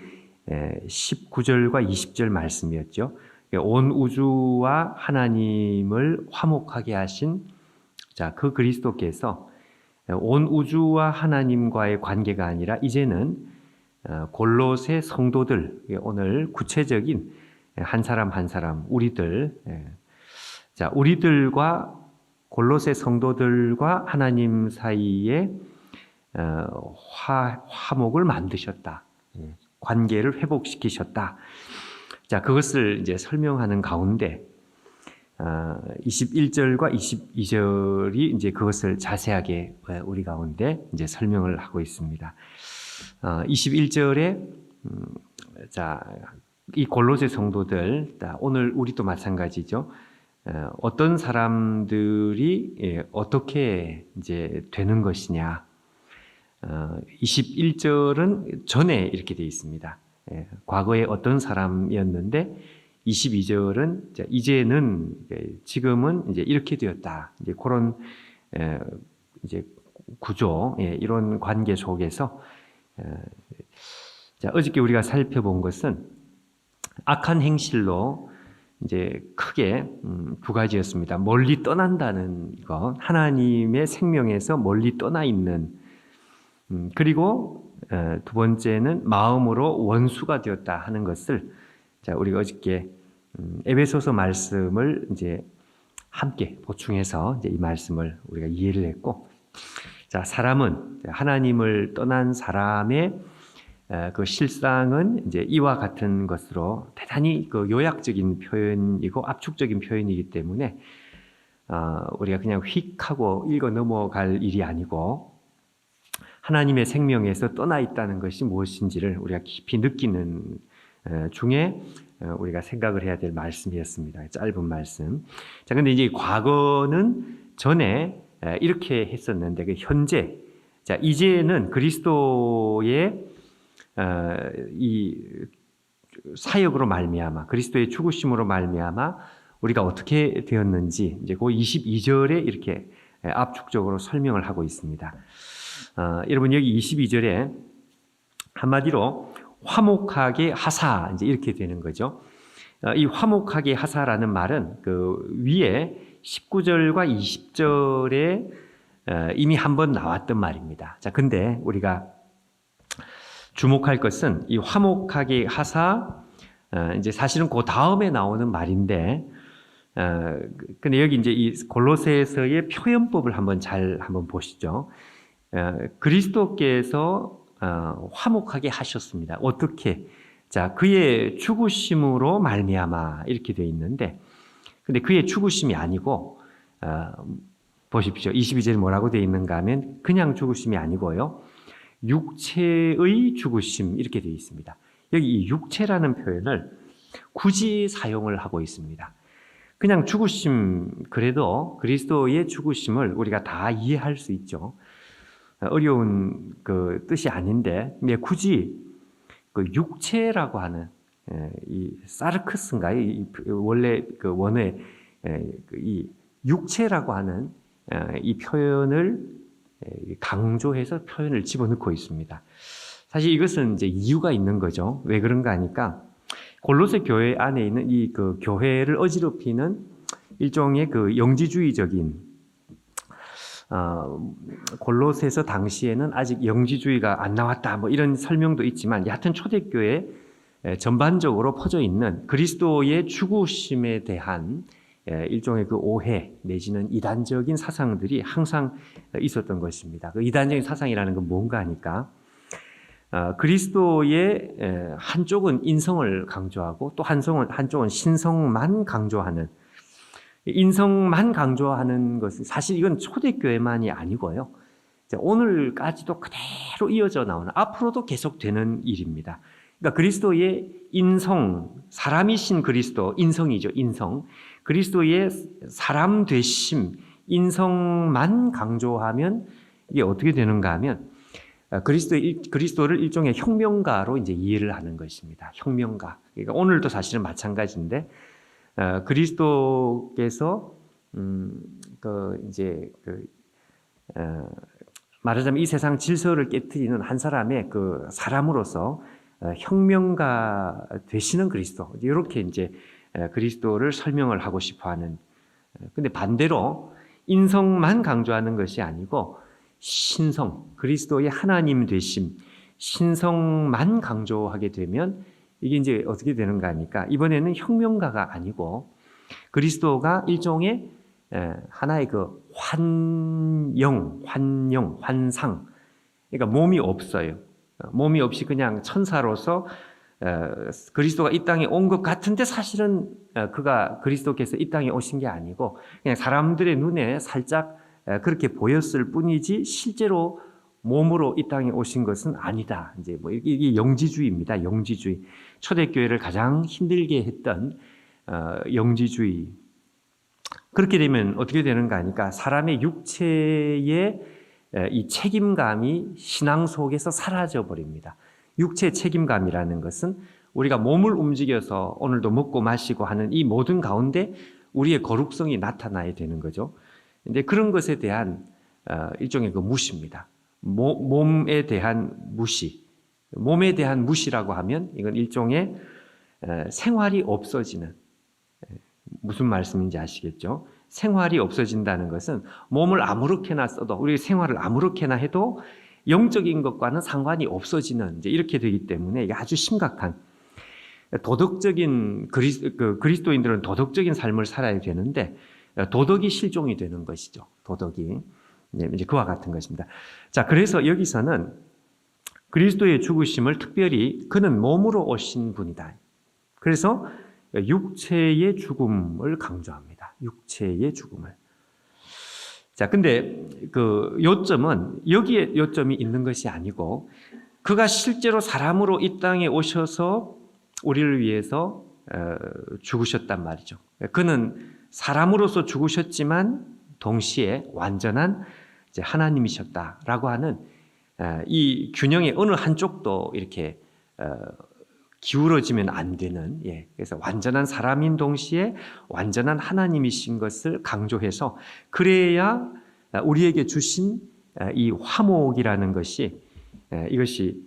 19절과 20절 말씀이었죠. 온 우주와 하나님을 화목하게 하신 그 그리스도께서 온 우주와 하나님과의 관계가 아니라 이제는 골로새 성도들, 오늘 구체적인 한 사람 한 사람 우리들, 우리들과 골로새 성도들과 하나님 사이에 화목을 만드셨다. 관계를 회복시키셨다. 자, 그것을 이제 설명하는 가운데 21절과 22절이 이제 그것을 자세하게 우리 가운데 이제 설명을 하고 있습니다. 21절에 이 골로새 성도들, 오늘 우리도 마찬가지죠. 어떤 사람들이 어떻게 이제 되는 것이냐. 21절은 전에 이렇게 되어 있습니다. 과거에 어떤 사람이었는데 22절은 이제는 지금은 이제 이렇게 되었다. 이제 그런 이제 구조, 이런 관계 속에서 어저께 우리가 살펴본 것은 악한 행실로 이제 크게 두 가지였습니다. 멀리 떠난다는 것, 하나님의 생명에서 멀리 떠나 있는, 그리고 두 번째는 마음으로 원수가 되었다 하는 것을 우리가 어저께 에베소서 말씀을 이제 함께 보충해서 이제 이 말씀을 우리가 이해를 했고, 자, 사람은 하나님을 떠난 사람의 그 실상은 이제 이와 같은 것으로 대단히 그 요약적인 표현이고 압축적인 표현이기 때문에 우리가 그냥 휙 하고 읽어 넘어갈 일이 아니고 하나님의 생명에서 떠나 있다는 것이 무엇인지를 우리가 깊이 느끼는 중에 우리가 생각을 해야 될 말씀이었습니다. 짧은 말씀. 자, 근데 이제 과거는 전에 이렇게 했었는데 그 현재, 자, 이제는 그리스도의 이 사역으로 말미암아, 그리스도의 죽으심으로 말미암아 우리가 어떻게 되었는지 이제 그 22절에 이렇게 압축적으로 설명을 하고 있습니다. 여러분 여기 22절에 한마디로 화목하게 하사 이제 이렇게 되는 거죠. 이 화목하게 하사라는 말은 그 위에 19절과 20절에 이미 한번 나왔던 말입니다. 자, 근데 우리가 주목할 것은 이 화목하게 하사, 이제 사실은 그 다음에 나오는 말인데, 근데 여기 이제 이 골로새서의 표현법을 한번 보시죠. 그리스도께서 화목하게 하셨습니다. 어떻게? 자, 그의 죽으심으로 말미암아 이렇게 되어 있는데, 근데 그의 죽으심이 아니고, 보십시오. 22절에 뭐라고 되어 있는가 하면 그냥 죽으심이 아니고요. 육체의 죽으심 이렇게 되어 있습니다. 여기 이 육체라는 표현을 굳이 사용을 하고 있습니다. 그냥 죽으심, 그래도 그리스도의 죽으심을 우리가 다 이해할 수 있죠. 어려운 그 뜻이 아닌데, 굳이 그 육체라고 하는 이 사르크스인가요? 원래 그 원어의 이 육체라고 하는 이 표현을 강조해서 표현을 집어넣고 있습니다. 사실 이것은 이제 이유가 있는 거죠. 왜 그런가 하니까 골로새 교회 안에 있는 이 그 교회를 어지럽히는 일종의 그 영지주의적인 골로새서 당시에는 아직 영지주의가 안 나왔다 뭐 이런 설명도 있지만 여하튼 초대교회 전반적으로 퍼져 있는 그리스도의 죽으심에 대한 일종의 그 오해 내지는 이단적인 사상들이 항상 있었던 것입니다. 그 이단적인 사상이라는 건 뭔가 하니까 그리스도의 한쪽은 인성을 강조하고 또 한쪽은 신성만 강조하는, 인성만 강조하는 것은 사실 이건 초대교회만이 아니고요. 오늘까지도 그대로 이어져 나오는, 앞으로도 계속되는 일입니다. 그러니까 그리스도의 인성, 사람이신 그리스도, 인성이죠, 인성. 그리스도의 사람 되심, 인성만 강조하면 이게 어떻게 되는가 하면 그리스도를 일종의 혁명가로 이제 이해를 하는 것입니다. 혁명가. 그러니까 오늘도 사실은 마찬가지인데 그리스도께서 말하자면 이 세상 질서를 깨트리는 한 사람의 그 사람으로서 혁명가 되시는 그리스도, 이렇게 이제 그리스도를 설명을 하고 싶어하는. 근데 반대로 인성만 강조하는 것이 아니고 신성, 그리스도의 하나님 되심, 신성만 강조하게 되면 이게 이제 어떻게 되는가 하니까 이번에는 혁명가가 아니고 그리스도가 일종의 하나의 그 환상, 그러니까 몸이 없어요. 몸이 없이 그냥 천사로서 그리스도가 이 땅에 온 것 같은데 사실은 그리스도께서 이 땅에 오신 게 아니고 그냥 사람들의 눈에 살짝 그렇게 보였을 뿐이지 실제로 몸으로 이 땅에 오신 것은 아니다. 이제 뭐 이게 영지주의입니다. 영지주의. 초대교회를 가장 힘들게 했던 영지주의. 그렇게 되면 어떻게 되는가 하니까 사람의 육체의 이 책임감이 신앙 속에서 사라져 버립니다. 육체의 책임감이라는 것은 우리가 몸을 움직여서 오늘도 먹고 마시고 하는 이 모든 가운데 우리의 거룩성이 나타나야 되는 거죠. 근데 그런 것에 대한 일종의 그 무시입니다. 몸에 대한 무시. 몸에 대한 무시라고 하면 이건 일종의 생활이 없어지는, 무슨 말씀인지 아시겠죠? 생활이 없어진다는 것은 몸을 아무렇게나 써도, 우리 생활을 아무렇게나 해도 영적인 것과는 상관이 없어지는, 이제 이렇게 되기 때문에 이게 아주 심각한, 도덕적인 그리스도인들은 도덕적인 삶을 살아야 되는데 도덕이 실종이 되는 것이죠. 도덕이. 네, 이제 그와 같은 것입니다. 자, 그래서 여기서는 그리스도의 죽으심을 특별히 그는 몸으로 오신 분이다. 그래서 육체의 죽음을 강조합니다. 육체의 죽음을. 자, 근데 그 요점은 여기에 요점이 있는 것이 아니고 그가 실제로 사람으로 이 땅에 오셔서 우리를 위해서 죽으셨단 말이죠. 그는 사람으로서 죽으셨지만 동시에 완전한 이제 하나님이셨다라고 하는 이 균형의 어느 한쪽도 이렇게 기울어지면 안 되는, 그래서 완전한 사람인 동시에 완전한 하나님이신 것을 강조해서 그래야 우리에게 주신 이 화목이라는 것이 이것이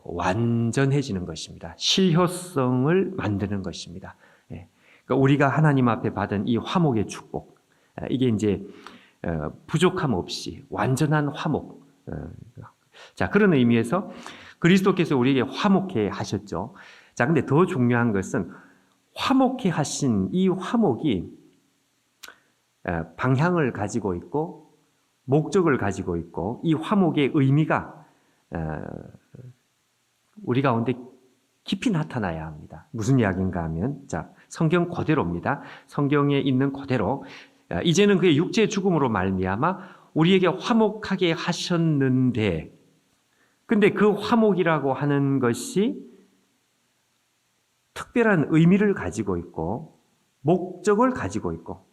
완전해지는 것입니다. 실효성을 만드는 것입니다. 그러니까 우리가 하나님 앞에 받은 이 화목의 축복, 이게 이제 부족함 없이 완전한 화목. 자, 그런 의미에서 그리스도께서 우리에게 화목해 하셨죠. 자, 근데 더 중요한 것은 화목해 하신 이 화목이 방향을 가지고 있고 목적을 가지고 있고 이 화목의 의미가 우리 가운데 깊이 나타나야 합니다. 무슨 이야기인가 하면, 자, 성경 그대로입니다. 성경에 있는 그대로 이제는 그의 육체의 죽음으로 말미암아 우리에게 화목하게 하셨는데, 근데 그 화목이라고 하는 것이 특별한 의미를 가지고 있고 목적을 가지고 있고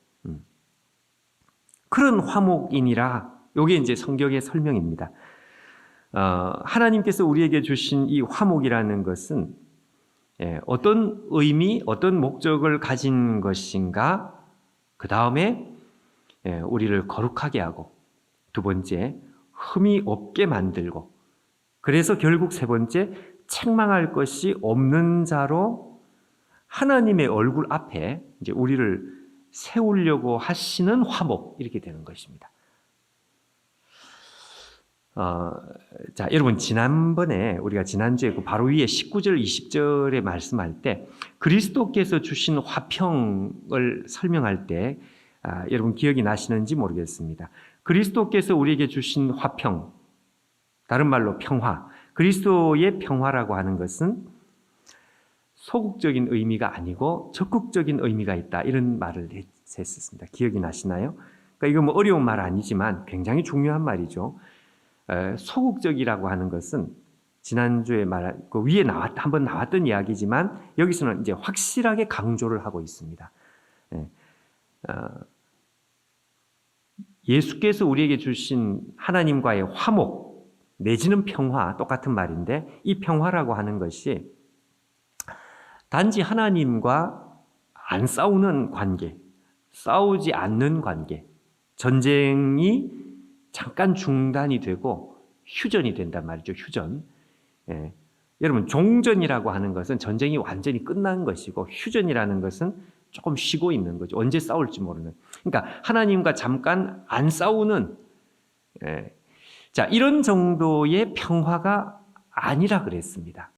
그런 화목이니라. 이게 이제 성경의 설명입니다. 하나님께서 우리에게 주신 이 화목이라는 것은 어떤 의미, 어떤 목적을 가진 것인가? 그 다음에 우리를 거룩하게 하고, 두 번째, 흠이 없게 만들고, 그래서 결국 세 번째, 책망할 것이 없는 자로 하나님의 얼굴 앞에 이제 우리를 세우려고 하시는 화목, 이렇게 되는 것입니다. 자, 여러분, 지난번에 우리가 지난주에 그 바로 위에 19절, 20절에 말씀할 때 그리스도께서 주신 화평을 설명할 때 여러분 기억이 나시는지 모르겠습니다. 그리스도께서 우리에게 주신 화평, 다른 말로 평화, 그리스도의 평화라고 하는 것은 소극적인 의미가 아니고 적극적인 의미가 있다, 이런 말을 했었습니다. 기억이 나시나요? 그러니까 이거 뭐 어려운 말 아니지만 굉장히 중요한 말이죠. 소극적이라고 하는 것은 지난주에 말한 그 위에 한번 나왔던 이야기지만 여기서는 이제 확실하게 강조를 하고 있습니다. 예수께서 우리에게 주신 하나님과의 화목 내지는 평화, 똑같은 말인데 이 평화라고 하는 것이 단지 하나님과 안 싸우는 관계, 싸우지 않는 관계, 전쟁이 잠깐 중단이 되고 휴전이 된단 말이죠. 휴전. 여러분, 종전이라고 하는 것은 전쟁이 완전히 끝난 것이고 휴전이라는 것은 조금 쉬고 있는 거죠. 언제 싸울지 모르는. 그러니까 하나님과 잠깐 안 싸우는, 자, 이런 정도의 평화가 아니라 그랬습니다.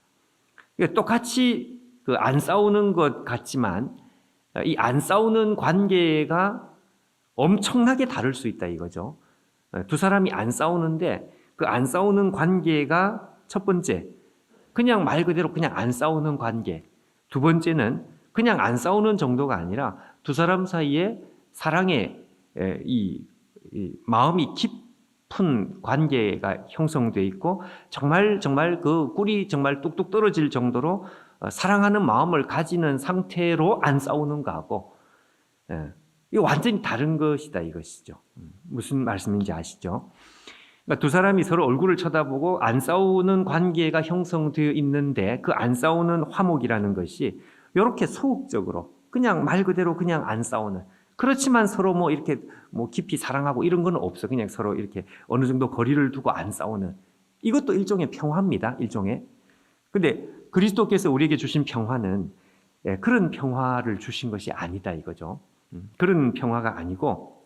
그러니까 똑같이 그 안 싸우는 것 같지만 이 안 싸우는 관계가 엄청나게 다를 수 있다 이거죠. 두 사람이 안 싸우는데 그 안 싸우는 관계가 첫 번째, 그냥 말 그대로 그냥 안 싸우는 관계. 두 번째는 그냥 안 싸우는 정도가 아니라 두 사람 사이에 사랑의 이 마음이 깊은 관계가 형성되어 있고 정말 그 꿀이 정말 뚝뚝 떨어질 정도로 사랑하는 마음을 가지는 상태로 안 싸우는 거하고 이거 완전히 다른 것이다 이것이죠. 무슨 말씀인지 아시죠? 그러니까 두 사람이 서로 얼굴을 쳐다보고 안 싸우는 관계가 형성되어 있는데 그 안 싸우는 화목이라는 것이 이렇게 소극적으로 그냥 말 그대로 그냥 안 싸우는, 그렇지만 서로 뭐 이렇게 뭐 깊이 사랑하고 이런 건 없어. 그냥 서로 이렇게 어느 정도 거리를 두고 안 싸우는, 이것도 일종의 평화입니다. 일종의. 근데 그리스도께서 우리에게 주신 평화는 그런 평화를 주신 것이 아니다 이거죠. 그런 평화가 아니고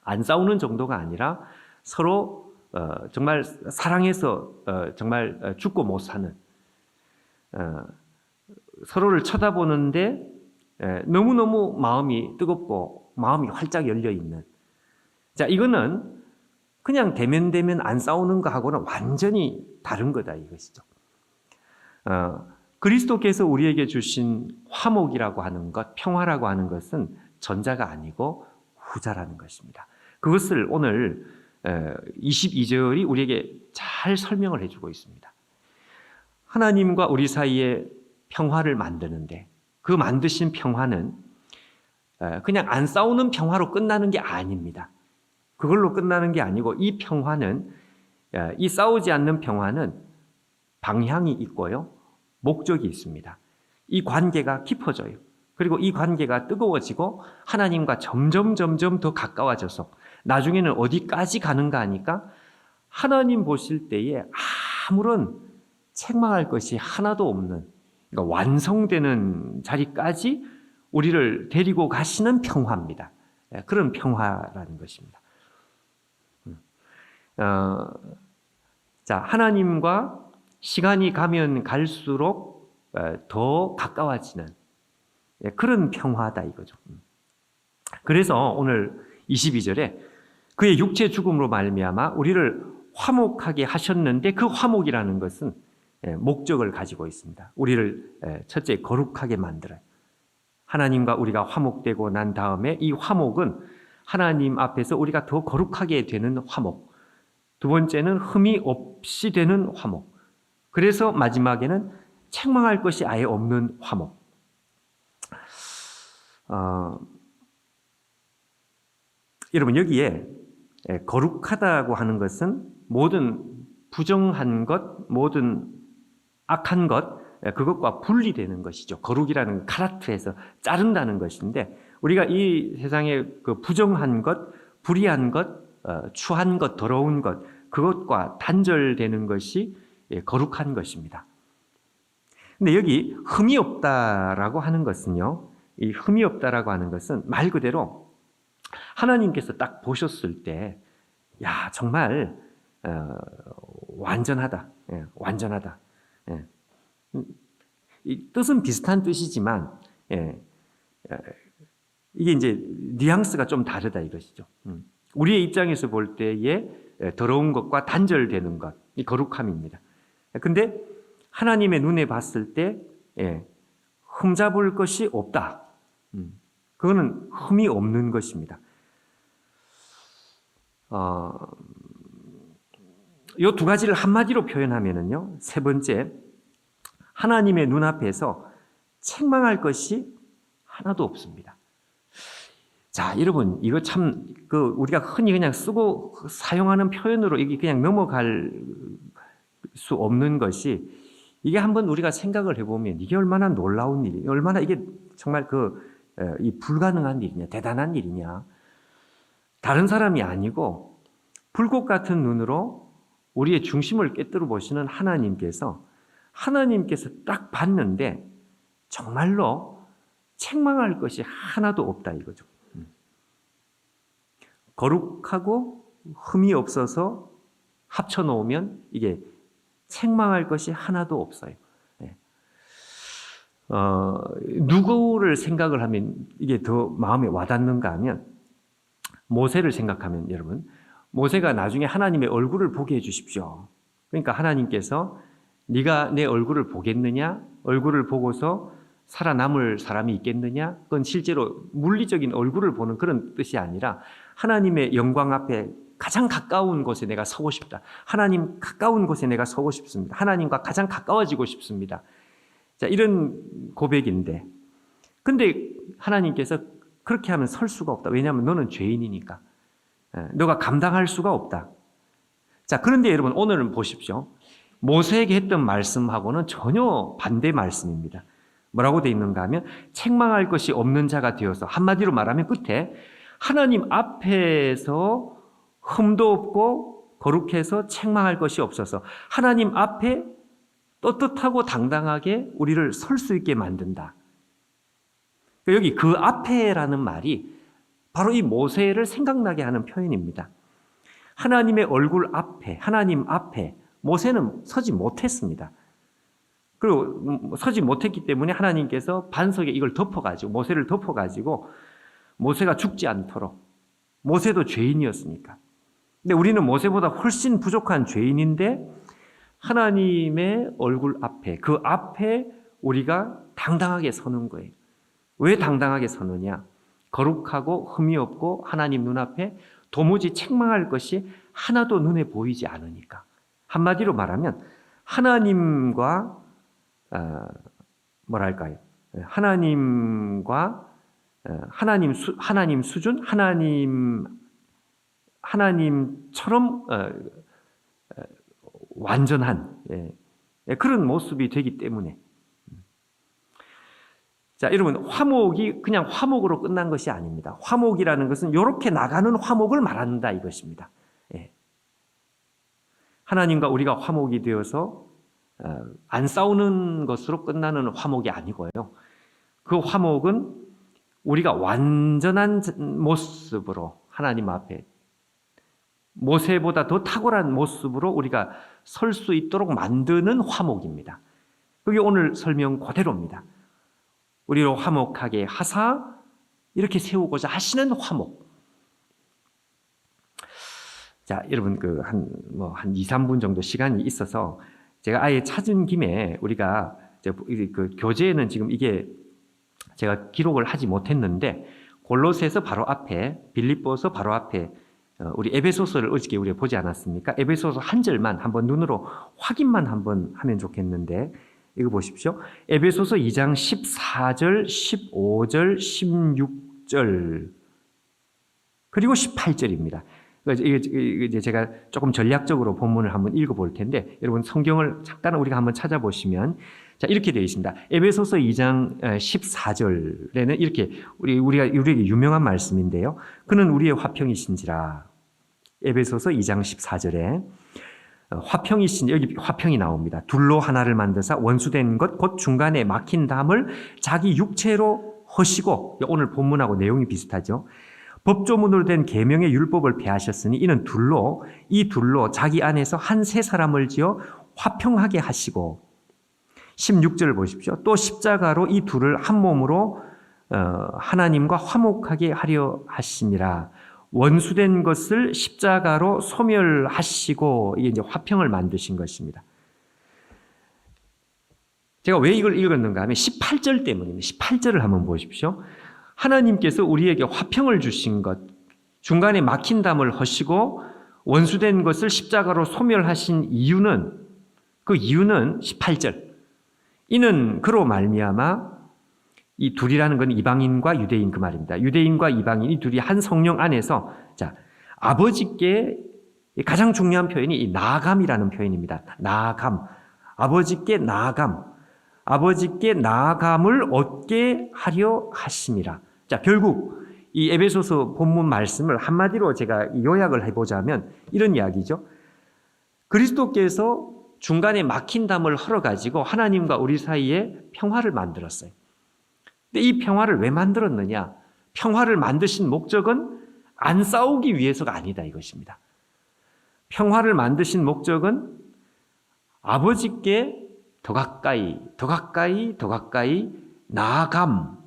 안 싸우는 정도가 아니라 서로 정말 사랑해서 정말 죽고 못 사는, 서로를 쳐다보는데 너무너무 마음이 뜨겁고 마음이 활짝 열려 있는. 자, 이거는 그냥 대면 안 싸우는 거하고는 완전히 다른 거다 이것이죠. 그리스도께서 우리에게 주신 화목이라고 하는 것, 평화라고 하는 것은 전자가 아니고 후자라는 것입니다. 그것을 오늘 22절이 우리에게 잘 설명을 해주고 있습니다. 하나님과 우리 사이에 평화를 만드는데 그 만드신 평화는 그냥 안 싸우는 평화로 끝나는 게 아닙니다. 그걸로 끝나는 게 아니고 이 평화는, 이 싸우지 않는 평화는 방향이 있고요, 목적이 있습니다. 이 관계가 깊어져요. 그리고 이 관계가 뜨거워지고 하나님과 점점 더 가까워져서 나중에는 어디까지 가는가 하니까 하나님 보실 때에 아무런 책망할 것이 하나도 없는, 그러니까 완성되는 자리까지 우리를 데리고 가시는 평화입니다. 그런 평화라는 것입니다. 자, 하나님과 시간이 가면 갈수록 더 가까워지는 그런 평화다 이거죠. 그래서 오늘 22절에 그의 육체 죽음으로 말미암아 우리를 화목하게 하셨는데 그 화목이라는 것은 목적을 가지고 있습니다. 우리를 첫째 거룩하게 만들어요. 하나님과 우리가 화목되고 난 다음에 이 화목은 하나님 앞에서 우리가 더 거룩하게 되는 화목. 두 번째는 흠이 없이 되는 화목. 그래서 마지막에는 책망할 것이 아예 없는 화목. 여러분, 여기에 거룩하다고 하는 것은 모든 부정한 것, 모든 악한 것, 그것과 분리되는 것이죠. 거룩이라는 카라트에서 자른다는 것인데, 우리가 이 세상에 그 부정한 것, 불의한 것, 추한 것, 더러운 것, 그것과 단절되는 것이 거룩한 것입니다. 근데 여기 흠이 없다라고 하는 것은요, 이 흠이 없다라고 하는 것은 말 그대로 하나님께서 딱 보셨을 때, 야, 정말 완전하다, 완전하다. 이 뜻은 비슷한 뜻이지만 이게 이제 뉘앙스가 좀 다르다 이것이죠. 우리의 입장에서 볼 때에 더러운 것과 단절되는 것, 이 거룩함입니다. 근데 하나님의 눈에 봤을 때 흠잡을 것이 없다. 그거는 흠이 없는 것입니다. 이 두 가지를 한마디로 표현하면은요, 세 번째, 하나님의 눈앞에서 책망할 것이 하나도 없습니다. 자, 여러분, 이거 참, 우리가 흔히 그냥 쓰고 사용하는 표현으로 이게 그냥 넘어갈 수 없는 것이, 이게 한번 우리가 생각을 해보면 이게 얼마나 놀라운 일이, 얼마나 이게 정말 이 불가능한 일이냐, 대단한 일이냐. 다른 사람이 아니고 불꽃 같은 눈으로 우리의 중심을 꿰뚫어 보시는 하나님께서 딱 봤는데 정말로 책망할 것이 하나도 없다 이거죠. 거룩하고 흠이 없어서 합쳐놓으면 이게 책망할 것이 하나도 없어요. 누구를 생각을 하면 이게 더 마음에 와닿는가 하면, 모세를 생각하면, 여러분, 모세가 나중에 하나님의 얼굴을 보게 해주십시오. 그러니까 하나님께서 네가 내 얼굴을 보겠느냐? 얼굴을 보고서 살아남을 사람이 있겠느냐? 그건 실제로 물리적인 얼굴을 보는 그런 뜻이 아니라 하나님의 영광 앞에 가장 가까운 곳에 내가 서고 싶다. 하나님 가까운 곳에 내가 서고 싶습니다. 하나님과 가장 가까워지고 싶습니다. 자, 이런 고백인데, 근데 하나님께서 그렇게 하면 설 수가 없다. 왜냐하면 너는 죄인이니까. 너가 감당할 수가 없다. 자, 그런데 여러분, 오늘은 보십시오. 모세에게 했던 말씀하고는 전혀 반대 말씀입니다. 뭐라고 되어 있는가 하면, 책망할 것이 없는 자가 되어서, 한마디로 말하면 끝에 하나님 앞에서 흠도 없고 거룩해서 책망할 것이 없어서 하나님 앞에 떳떳하고 당당하게 우리를 설 수 있게 만든다. 여기 그 앞에라는 말이 바로 이 모세를 생각나게 하는 표현입니다. 하나님의 얼굴 앞에, 하나님 앞에 모세는 서지 못했습니다. 그리고 서지 못했기 때문에 하나님께서 반석에 이걸 덮어가지고, 모세를 덮어가지고 모세가 죽지 않도록. 모세도 죄인이었으니까. 근데 우리는 모세보다 훨씬 부족한 죄인인데 하나님의 얼굴 앞에, 그 앞에 우리가 당당하게 서는 거예요. 왜 당당하게 서느냐? 거룩하고 흠이 없고 하나님 눈앞에 도무지 책망할 것이 하나도 눈에 보이지 않으니까. 한마디로 말하면 하나님과 뭐랄까요? 하나님과 하나님 수준, 하나님처럼 완전한 그런 모습이 되기 때문에. 자, 여러분, 화목이 그냥 화목으로 끝난 것이 아닙니다. 화목이라는 것은 이렇게 나가는 화목을 말한다 이것입니다. 하나님과 우리가 화목이 되어서 안 싸우는 것으로 끝나는 화목이 아니고요. 그 화목은 우리가 완전한 모습으로 하나님 앞에 모세보다 더 탁월한 모습으로 우리가 설 수 있도록 만드는 화목입니다. 그게 오늘 설명 그대로입니다. 우리로 화목하게 하사 이렇게 세우고자 하시는 화목. 자, 여러분 한 2, 3분 정도 시간이 있어서 제가 아예 찾은 김에 우리가 그 교재에는 지금 이게 제가 기록을 하지 못했는데 골로새서 바로 앞에 빌립보서 바로 앞에 우리 에베소서를 어저께 우리가 보지 않았습니까? 에베소서 한 절만 한번 눈으로 확인만 한번 하면 좋겠는데 이거 보십시오. 에베소서 2장 14절, 15절, 16절 그리고 18절입니다. 이제 제가 조금 전략적으로 본문을 한번 읽어볼 텐데 여러분 성경을 잠깐 우리가 한번 찾아보시면 자 이렇게 되어 있습니다. 에베소서 2장 14절에는 이렇게 우리에게 유명한 말씀인데요. 그는 우리의 화평이신지라. 에베소서 2장 14절에 화평이신 여기 화평이 나옵니다. 둘로 하나를 만드사 원수된 것 곧 중간에 막힌 담을 자기 육체로 허시고 오늘 본문하고 내용이 비슷하죠. 법조문으로 된 계명의 율법을 폐하셨으니 이는 이 둘로 자기 안에서 한 세 사람을 지어 화평하게 하시고 16절을 보십시오. 또 십자가로 이 둘을 한 몸으로 하나님과 화목하게 하려 하심이라. 원수된 것을 십자가로 소멸하시고 이게 이제 화평을 만드신 것입니다. 제가 왜 이걸 읽었는가 하면 18절 때문입니다. 18절을 한번 보십시오. 하나님께서 우리에게 화평을 주신 것, 중간에 막힌 담을 허시고 원수된 것을 십자가로 소멸하신 이유는 그 이유는 18절. 이는 그로 말미암아 이 둘이라는 건 이방인과 유대인 그 말입니다. 유대인과 이방인이 둘이 한 성령 안에서 자 아버지께 가장 중요한 표현이 이 나아감이라는 표현입니다. 나아감, 아버지께 나아감, 아버지께 나아감을 얻게 하려 하심이라. 자 결국 이 에베소서 본문 말씀을 한마디로 제가 요약을 해보자면 이런 이야기죠. 그리스도께서 중간에 막힌 담을 헐어가지고 하나님과 우리 사이에 평화를 만들었어요. 근데 이 평화를 왜 만들었느냐? 평화를 만드신 목적은 안 싸우기 위해서가 아니다 이것입니다. 평화를 만드신 목적은 아버지께 더 가까이 나아감,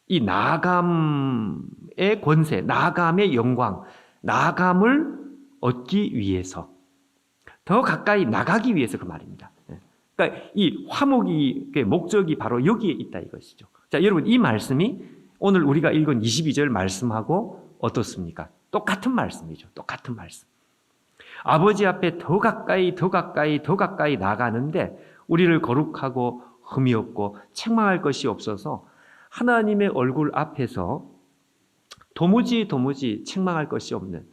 이 나아감의 권세, 나아감의 영광, 나아감을 얻기 위해서 더 가까이 나가기 위해서 그 말입니다. 그러니까 이 화목의 목적이 바로 여기에 있다 이것이죠. 자, 여러분 이 말씀이 오늘 우리가 읽은 22절 말씀하고 어떻습니까? 똑같은 말씀이죠. 똑같은 말씀. 아버지 앞에 더 가까이 나가는데 우리를 거룩하고 흠이 없고 책망할 것이 없어서 하나님의 얼굴 앞에서 도무지 책망할 것이 없는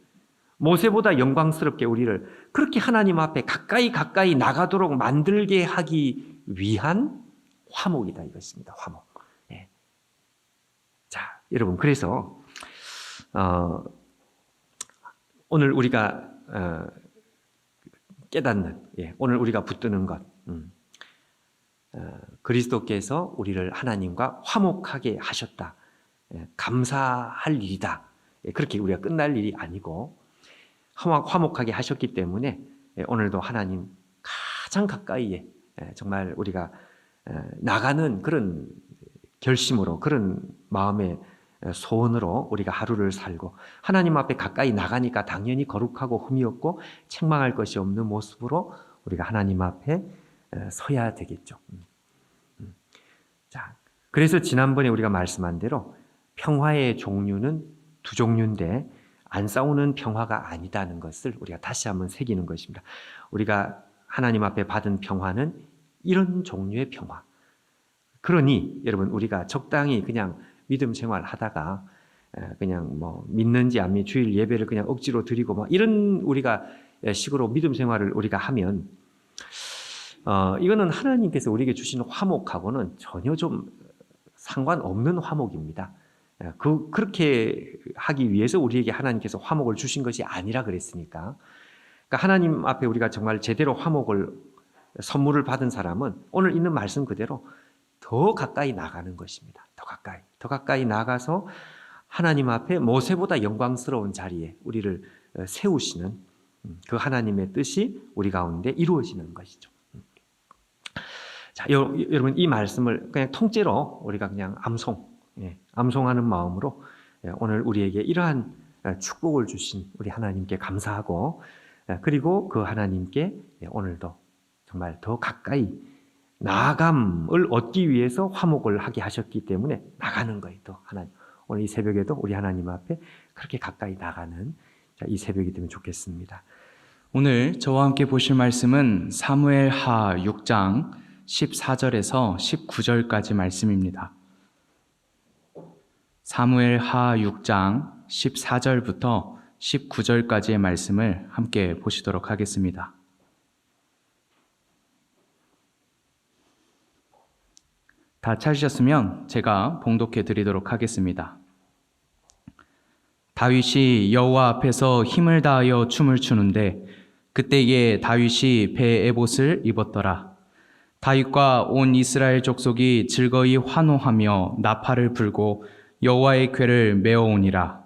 모세보다 영광스럽게 우리를 그렇게 하나님 앞에 가까이 나가도록 만들게 하기 위한 화목이다 이것입니다. 화목. 예. 자, 여러분 그래서 오늘 우리가 깨닫는 오늘 우리가 붙드는 것 그리스도께서 우리를 하나님과 화목하게 하셨다. 감사할 일이다. 그렇게 우리가 끝날 일이 아니고 화목하게 하셨기 때문에 오늘도 하나님 가장 가까이에 정말 우리가 나가는 그런 결심으로 그런 마음에 소원으로 우리가 하루를 살고 하나님 앞에 가까이 나가니까 당연히 거룩하고 흠이 없고 책망할 것이 없는 모습으로 우리가 하나님 앞에 서야 되겠죠. 자, 그래서 지난번에 우리가 말씀한 대로 평화의 종류는 두 종류인데 안 싸우는 평화가 아니다는 것을 우리가 다시 한번 새기는 것입니다. 우리가 하나님 앞에 받은 평화는 이런 종류의 평화. 그러니 여러분 우리가 적당히 그냥 믿음 생활하다가 그냥 뭐 믿는지 안 믿는지 주일 예배를 그냥 억지로 드리고 막 이런 우리가 식으로 믿음 생활을 우리가 하면 이거는 하나님께서 우리에게 주신 화목하고는 전혀 좀 상관없는 화목입니다. 그렇게 하기 위해서 우리에게 하나님께서 화목을 주신 것이 아니라 그랬으니까. 그러니까 하나님 앞에 우리가 정말 제대로 화목을 선물을 받은 사람은 오늘 있는 말씀 그대로 더 가까이 나가는 것입니다. 더 가까이 나가서 하나님 앞에 모세보다 영광스러운 자리에 우리를 세우시는 그 하나님의 뜻이 우리 가운데 이루어지는 것이죠. 자, 여러분 이 말씀을 그냥 통째로 우리가 그냥 암송하는 마음으로 오늘 우리에게 이러한 축복을 주신 우리 하나님께 감사하고 그리고 그 하나님께 오늘도 정말 더 가까이 나아감을 얻기 위해서 화목을 하게 하셨기 때문에 나가는 거예요. 또 하나님 오늘 이 새벽에도 우리 하나님 앞에 그렇게 가까이 나가는 이 새벽이 되면 좋겠습니다. 오늘 저와 함께 보실 말씀은 사무엘하 6장 14절에서 19절까지 말씀입니다. 사무엘하 6장 14절부터 19절까지의 말씀을 함께 보시도록 하겠습니다. 다 찾으셨으면 제가 봉독해 드리도록 하겠습니다. 다윗이 여호와 앞에서 힘을 다하여 춤을 추는데 그때에 다윗이 배 에봇을 입었더라. 다윗과 온 이스라엘 족속이 즐거이 환호하며 나팔을 불고 여호와의 궤를 메어오니라.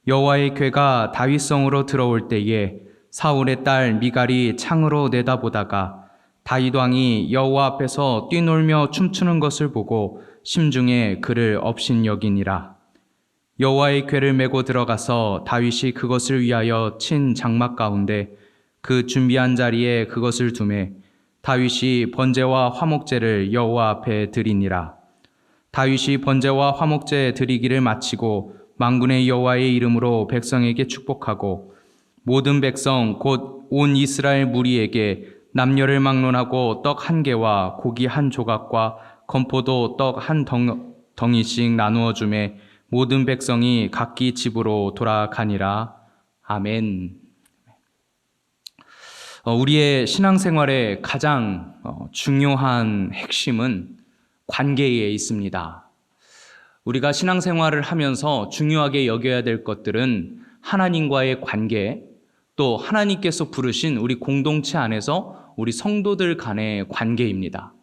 여호와의 궤가 다윗성으로 들어올 때에 사울의 딸 미갈이 창으로 내다보다가 다윗 왕이 여호와 앞에서 뛰놀며 춤추는 것을 보고 심중에 그를 업신여기니라. 여호와의 궤를 메고 들어가서 다윗이 그것을 위하여 친 장막 가운데 그 준비한 자리에 그것을 두매 다윗이 번제와 화목제를 여호와 앞에 드리니라. 다윗이 번제와 화목제 드리기를 마치고 만군의 여호와의 이름으로 백성에게 축복하고 모든 백성 곧 온 이스라엘 무리에게 남녀를 막론하고 떡 한 개와 고기 한 조각과 건포도 떡 한 덩이씩 나누어 주매 모든 백성이 각기 집으로 돌아가니라. 아멘. 우리의 신앙생활의 가장 중요한 핵심은 관계에 있습니다. 우리가 신앙생활을 하면서 중요하게 여겨야 될 것들은 하나님과의 관계, 또 하나님께서 부르신 우리 공동체 안에서 우리 성도들 간의 관계입니다.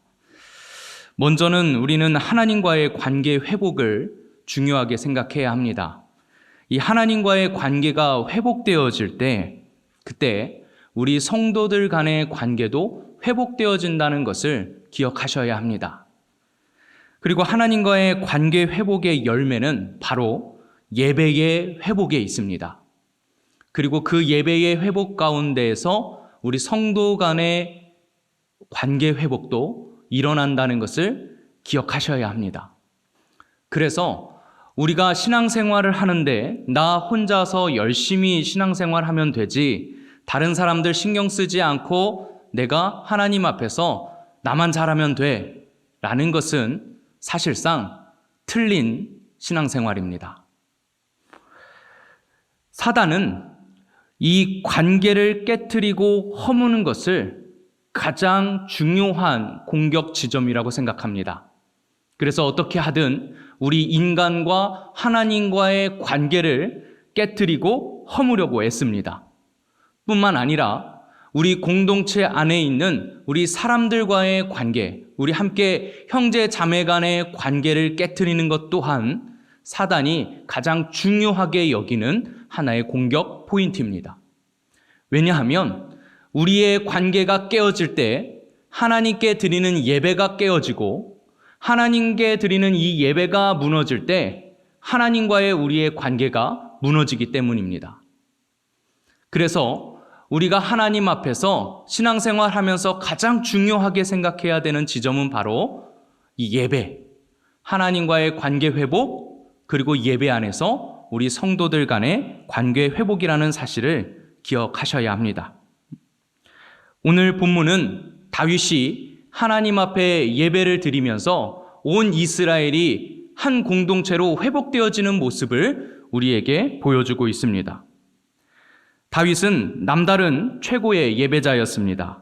먼저는 우리는 하나님과의 관계 회복을 중요하게 생각해야 합니다. 이 하나님과의 관계가 회복되어질 때, 그때 우리 성도들 간의 관계도 회복되어진다는 것을 기억하셔야 합니다. 그리고 하나님과의 관계 회복의 열매는 바로 예배의 회복에 있습니다. 그리고 그 예배의 회복 가운데에서 우리 성도 간의 관계 회복도 일어난다는 것을 기억하셔야 합니다. 그래서 우리가 신앙생활을 하는데 나 혼자서 열심히 신앙생활하면 되지 다른 사람들 신경 쓰지 않고 내가 하나님 앞에서 나만 잘하면 돼 라는 것은 사실상 틀린 신앙생활입니다. 사단은 이 관계를 깨트리고 허무는 것을 가장 중요한 공격 지점이라고 생각합니다. 그래서 어떻게 하든 우리 인간과 하나님과의 관계를 깨트리고 허무려고 애씁니다. 뿐만 아니라 우리 공동체 안에 있는 우리 사람들과의 관계, 우리 함께 형제 자매 간의 관계를 깨트리는 것 또한 사단이 가장 중요하게 여기는 하나의 공격 포인트입니다. 왜냐하면 우리의 관계가 깨어질 때 하나님께 드리는 예배가 깨어지고 하나님께 드리는 이 예배가 무너질 때 하나님과의 우리의 관계가 무너지기 때문입니다. 그래서 우리가 하나님 앞에서 신앙생활하면서 가장 중요하게 생각해야 되는 지점은 바로 이 예배, 하나님과의 관계 회복, 그리고 예배 안에서 우리 성도들 간의 관계 회복이라는 사실을 기억하셔야 합니다. 오늘 본문은 다윗이 하나님 앞에 예배를 드리면서 온 이스라엘이 한 공동체로 회복되어지는 모습을 우리에게 보여주고 있습니다. 다윗은 남다른 최고의 예배자였습니다.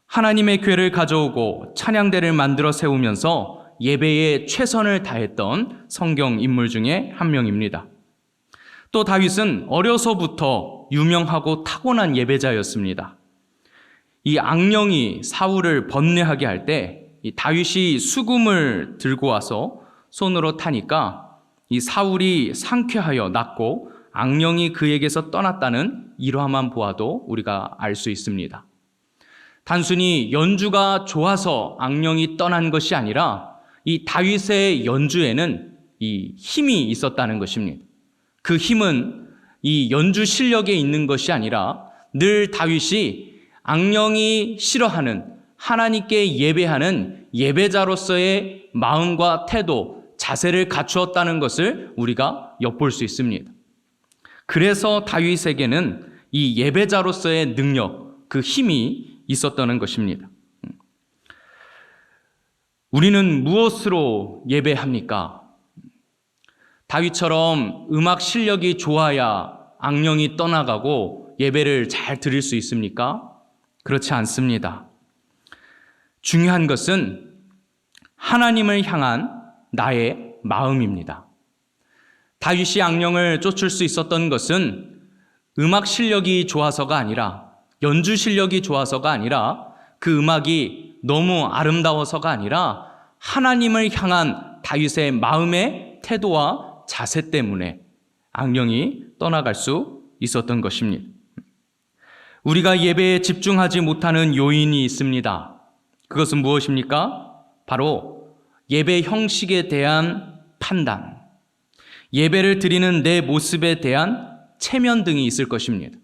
하나님의 궤를 가져오고 찬양대를 만들어 세우면서 예배에 최선을 다했던 성경 인물 중에 한 명입니다. 또 다윗은 어려서부터 유명하고 타고난 예배자였습니다. 이 악령이 사울을 번뇌하게 할 때 이 다윗이 수금을 들고 와서 손으로 타니까 이 사울이 상쾌하여 낫고 악령이 그에게서 떠났다는 일화만 보아도 우리가 알 수 있습니다. 단순히 연주가 좋아서 악령이 떠난 것이 아니라 이 다윗의 연주에는 이 힘이 있었다는 것입니다. 그 힘은 이 연주 실력에 있는 것이 아니라 늘 다윗이 악령이 싫어하는 하나님께 예배하는 예배자로서의 마음과 태도, 자세를 갖추었다는 것을 우리가 엿볼 수 있습니다. 그래서 다윗에게는 이 예배자로서의 능력, 그 힘이 있었다는 것입니다. 우리는 무엇으로 예배합니까? 다윗처럼 음악 실력이 좋아야 악령이 떠나가고 예배를 잘 드릴 수 있습니까? 그렇지 않습니다. 중요한 것은 하나님을 향한 나의 마음입니다. 다윗이 악령을 쫓을 수 있었던 것은 음악 실력이 좋아서가 아니라, 연주 실력이 좋아서가 아니라, 그 음악이 너무 아름다워서가 아니라 하나님을 향한 다윗의 마음의 태도와 자세 때문에 악령이 떠나갈 수 있었던 것입니다. 우리가 예배에 집중하지 못하는 요인이 있습니다. 그것은 무엇입니까? 바로 예배 형식에 대한 판단, 예배를 드리는 내 모습에 대한 체면 등이 있을 것입니다.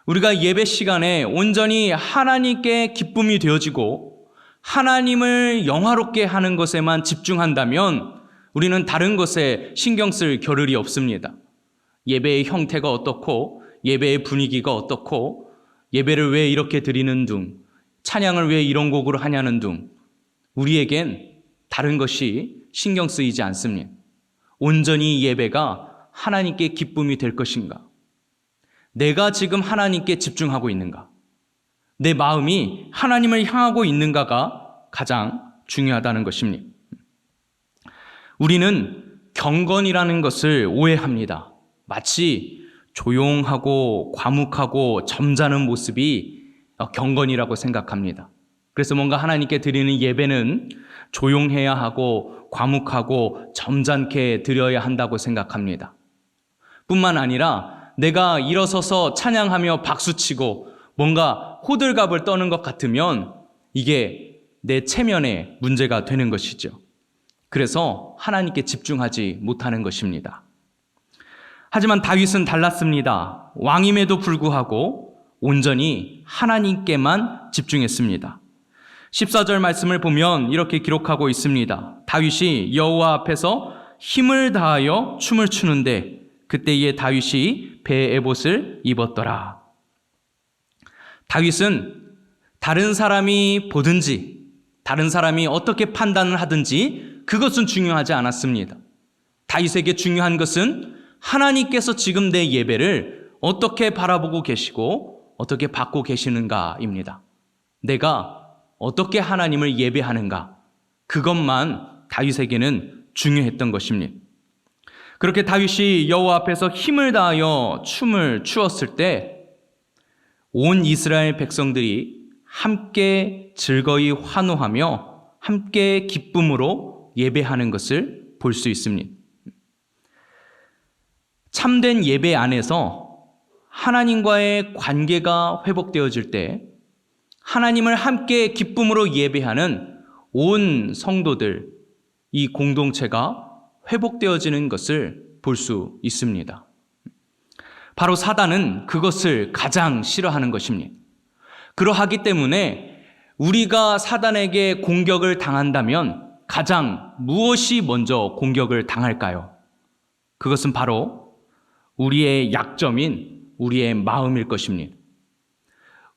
우리가 예배 시간에 온전히 하나님께 기쁨이 되어지고 하나님을 영화롭게 하는 것에만 집중한다면 우리는 다른 것에 신경 쓸 겨를이 없습니다. 예배의 형태가 어떻고 예배의 분위기가 어떻고 예배를 왜 이렇게 드리는 등 찬양을 왜 이런 곡으로 하냐는 등 우리에겐 다른 것이 신경 쓰이지 않습니다. 온전히 예배가 하나님께 기쁨이 될 것인가? 내가 지금 하나님께 집중하고 있는가? 내 마음이 하나님을 향하고 있는가가 가장 중요하다는 것입니다. 우리는 경건이라는 것을 오해합니다. 마치 조용하고 과묵하고 점잖은 모습이 경건이라고 생각합니다. 그래서 뭔가 하나님께 드리는 예배는 조용해야 하고 과묵하고 점잖게 드려야 한다고 생각합니다. 뿐만 아니라 내가 일어서서 찬양하며 박수치고 뭔가 호들갑을 떠는 것 같으면 이게 내 체면에 문제가 되는 것이죠. 그래서 하나님께 집중하지 못하는 것입니다. 하지만 다윗은 달랐습니다. 왕임에도 불구하고 온전히 하나님께만 집중했습니다. 14절 말씀을 보면 이렇게 기록하고 있습니다. 다윗이 여호와 앞에서 힘을 다하여 춤을 추는데 그때에 다윗이 배에 에봇을 입었더라. 다윗은 다른 사람이 보든지 다른 사람이 어떻게 판단을 하든지 그것은 중요하지 않았습니다. 다윗에게 중요한 것은 하나님께서 지금 내 예배를 어떻게 바라보고 계시고 어떻게 받고 계시는가입니다. 내가 어떻게 하나님을 예배하는가, 그것만 다윗에게는 중요했던 것입니다. 그렇게 다윗이 여호와 앞에서 힘을 다하여 춤을 추었을 때 온 이스라엘 백성들이 함께 즐거이 환호하며 함께 기쁨으로 예배하는 것을 볼 수 있습니다. 참된 예배 안에서 하나님과의 관계가 회복되어질 때 하나님을 함께 기쁨으로 예배하는 온 성도들, 이 공동체가 회복되어지는 것을 볼 수 있습니다. 바로 사단은 그것을 가장 싫어하는 것입니다. 그러하기 때문에 우리가 사단에게 공격을 당한다면 가장 무엇이 먼저 공격을 당할까요? 그것은 바로 우리의 약점인 우리의 마음일 것입니다.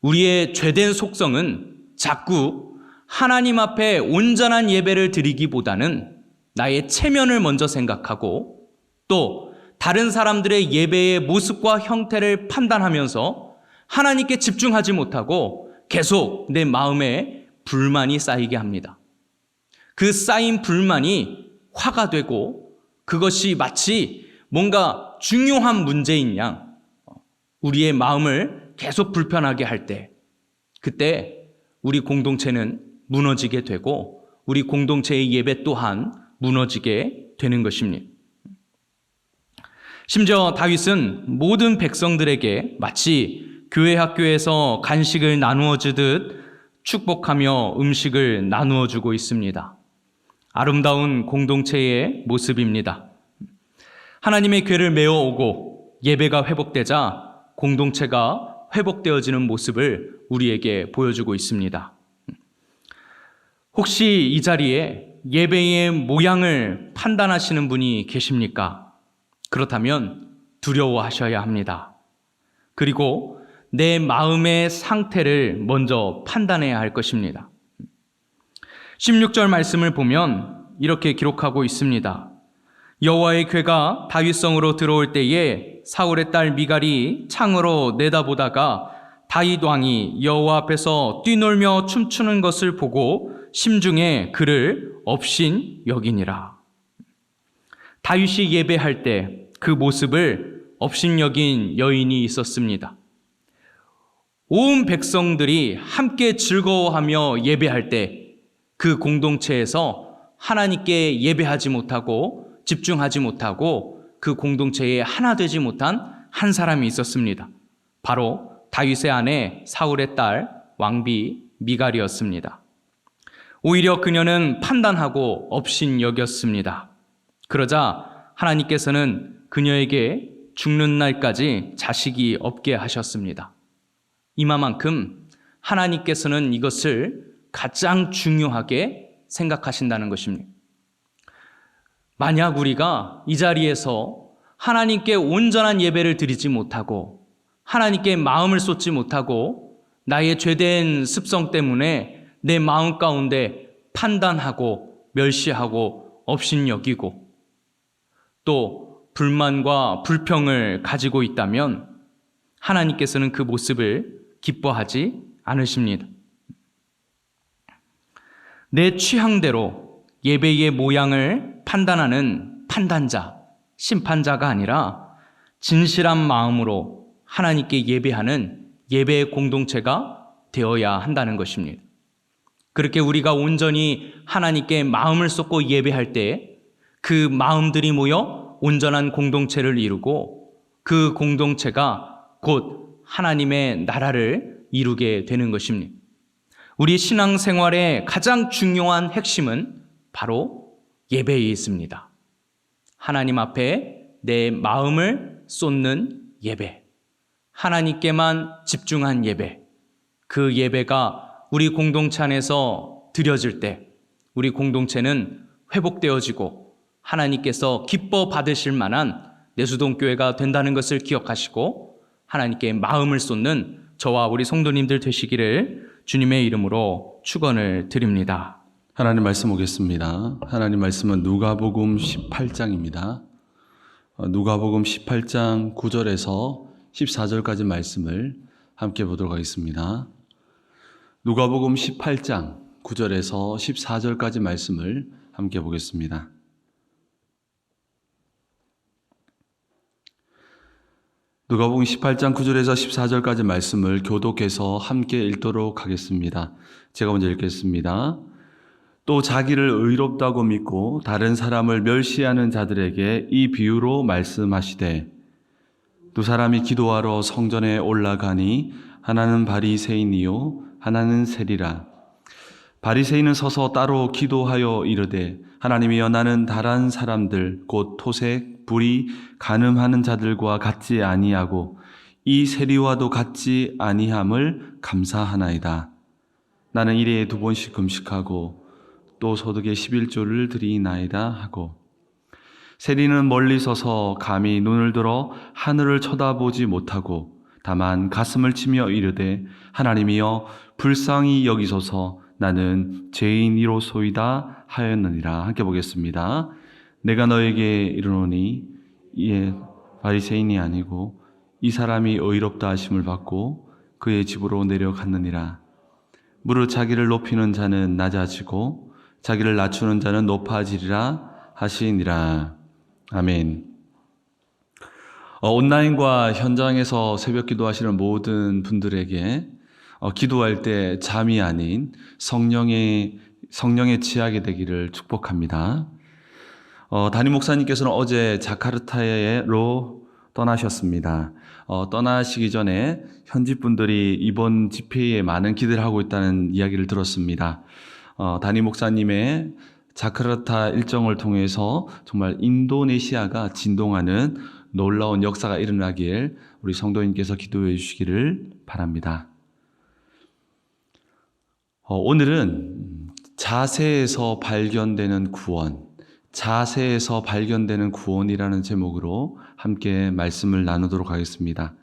우리의 죄된 속성은 자꾸 하나님 앞에 온전한 예배를 드리기보다는 나의 체면을 먼저 생각하고 또 다른 사람들의 예배의 모습과 형태를 판단하면서 하나님께 집중하지 못하고 계속 내 마음에 불만이 쌓이게 합니다. 그 쌓인 불만이 화가 되고 그것이 마치 뭔가 중요한 문제인 양 우리의 마음을 계속 불편하게 할 때, 그때 우리 공동체는 무너지게 되고 우리 공동체의 예배 또한 무너지게 되는 것입니다. 심지어 다윗은 모든 백성들에게 마치 교회 학교에서 간식을 나누어 주듯 축복하며 음식을 나누어 주고 있습니다. 아름다운 공동체의 모습입니다. 하나님의 궤를 메어오고 예배가 회복되자 공동체가 회복되어지는 모습을 우리에게 보여주고 있습니다. 혹시 이 자리에 예배의 모양을 판단하시는 분이 계십니까? 그렇다면 두려워하셔야 합니다. 그리고 내 마음의 상태를 먼저 판단해야 할 것입니다. 16절 말씀을 보면 이렇게 기록하고 있습니다. 여호와의 궤가 다윗성으로 들어올 때에 사울의 딸 미갈이 창으로 내다보다가 다윗 왕이 여호와 앞에서 뛰놀며 춤추는 것을 보고 심중에 그를 업신 여기니라. 다윗이 예배할 때 그 모습을 업신 여긴 여인이 있었습니다. 온 백성들이 함께 즐거워하며 예배할 때 그 공동체에서 하나님께 예배하지 못하고 집중하지 못하고 그 공동체에 하나 되지 못한 한 사람이 있었습니다. 바로 다윗의 아내 사울의 딸 왕비 미갈이었습니다. 오히려 그녀는 판단하고 업신 여겼습니다. 그러자 하나님께서는 그녀에게 죽는 날까지 자식이 없게 하셨습니다. 이마만큼 하나님께서는 이것을 가장 중요하게 생각하신다는 것입니다. 만약 우리가 이 자리에서 하나님께 온전한 예배를 드리지 못하고 하나님께 마음을 쏟지 못하고 나의 죄된 습성 때문에 내 마음 가운데 판단하고 멸시하고 업신여기고 또 불만과 불평을 가지고 있다면 하나님께서는 그 모습을 기뻐하지 않으십니다. 내 취향대로 예배의 모양을 판단하는 판단자, 심판자가 아니라 진실한 마음으로 하나님께 예배하는 예배의 공동체가 되어야 한다는 것입니다. 그렇게 우리가 온전히 하나님께 마음을 쏟고 예배할 때 그 마음들이 모여 온전한 공동체를 이루고 그 공동체가 곧 하나님의 나라를 이루게 되는 것입니다. 우리 신앙생활의 가장 중요한 핵심은 바로 예배에 있습니다. 하나님 앞에 내 마음을 쏟는 예배, 하나님께만 집중한 예배, 그 예배가 우리 공동체 안에서 드려질 때 우리 공동체는 회복되어지고 하나님께서 기뻐 받으실 만한 내수동교회가 된다는 것을 기억하시고 하나님께 마음을 쏟는 저와 우리 성도님들 되시기를 주님의 이름으로 축원을 드립니다. 하나님 말씀 보겠습니다. 하나님 말씀은 누가복음 18장입니다. 누가복음 18장 9절에서 14절까지 말씀을 함께 보도록 하겠습니다. 누가복음 18장 9절에서 14절까지 말씀을 함께 보겠습니다. 누가복음 18장 9절에서 14절까지 말씀을 교독해서 함께 읽도록 하겠습니다. 제가 먼저 읽겠습니다. 또 자기를 의롭다고 믿고 다른 사람을 멸시하는 자들에게 이 비유로 말씀하시되 두 사람이 기도하러 성전에 올라가니 하나는 바리새인이요 하나는 세리라. 바리새인은 서서 따로 기도하여 이르되 하나님이여 나는 다른 사람들 곧 토색, 불의, 간음하는 자들과 같지 아니하고 이 세리와도 같지 아니함을 감사하나이다. 나는 일에 2번씩 금식하고 또 소득의 11조를 드리나이다 하고 세리는 멀리 서서 감히 눈을 들어 하늘을 쳐다보지 못하고 다만 가슴을 치며 이르되 하나님이여 불쌍히 여기소서 나는 죄인이로소이다 하였느니라. 함께 보겠습니다. 내가 너에게 이르노니 이에 바리새인이 아니고 이 사람이 의롭다 하심을 받고 그의 집으로 내려갔느니라. 무릇 자기를 높이는 자는 낮아지고 자기를 낮추는 자는 높아지리라 하시니라. 아멘. 온라인과 현장에서 새벽 기도하시는 모든 분들에게 기도할 때 잠이 아닌 성령의 지하게 되기를 축복합니다. 담임 목사님께서는 어제 자카르타로 떠나셨습니다. 떠나시기 전에 현지 분들이 이번 집회에 많은 기대를 하고 있다는 이야기를 들었습니다. 담임 목사님의 자카르타 일정을 통해서 정말 인도네시아가 진동하는 놀라운 역사가 일어나길 우리 성도님께서 기도해 주시기를 바랍니다. 오늘은 자세에서 발견되는 구원, 자세에서 발견되는 구원이라는 제목으로 함께 말씀을 나누도록 하겠습니다.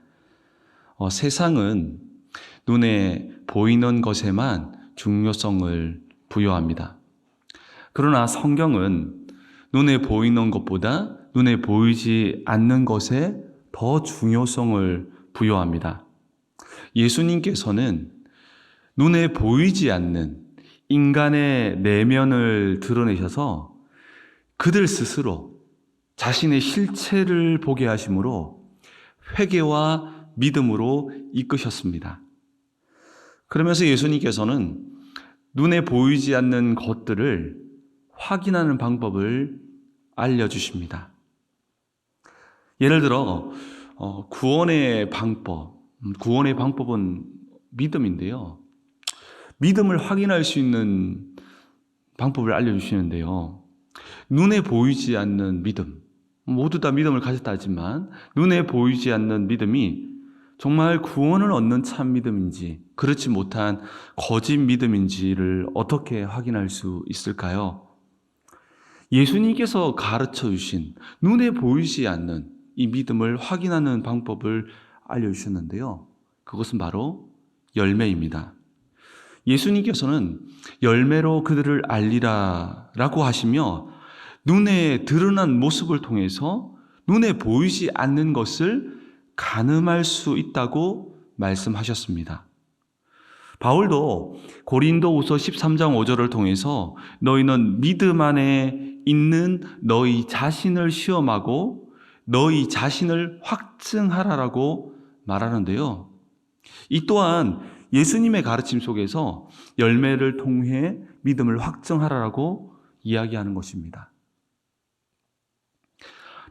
세상은 눈에 보이는 것에만 중요성을 부여합니다. 그러나 성경은 눈에 보이는 것보다 눈에 보이지 않는 것에 더 중요성을 부여합니다. 예수님께서는 눈에 보이지 않는 인간의 내면을 드러내셔서 그들 스스로 자신의 실체를 보게 하심으로 회개와 믿음으로 이끄셨습니다. 그러면서 예수님께서는 눈에 보이지 않는 것들을 확인하는 방법을 알려주십니다. 예를 들어 구원의 방법은 믿음인데요. 믿음을 확인할 수 있는 방법을 알려주시는데요. 눈에 보이지 않는 믿음, 모두 다 믿음을 가졌다 하지만 눈에 보이지 않는 믿음이 정말 구원을 얻는 참 믿음인지 그렇지 못한 거짓 믿음인지를 어떻게 확인할 수 있을까요? 예수님께서 가르쳐 주신 눈에 보이지 않는 이 믿음을 확인하는 방법을 알려주셨는데요. 그것은 바로 열매입니다. 예수님께서는 열매로 그들을 알리라 라고 하시며 눈에 드러난 모습을 통해서 눈에 보이지 않는 것을 가늠할 수 있다고 말씀하셨습니다. 바울도 고린도후서 13장 5절을 통해서 너희는 믿음 안에 있는 너희 자신을 시험하고 너희 자신을 확증하라라고 말하는데요. 이 또한 예수님의 가르침 속에서 열매를 통해 믿음을 확증하라라고 이야기하는 것입니다.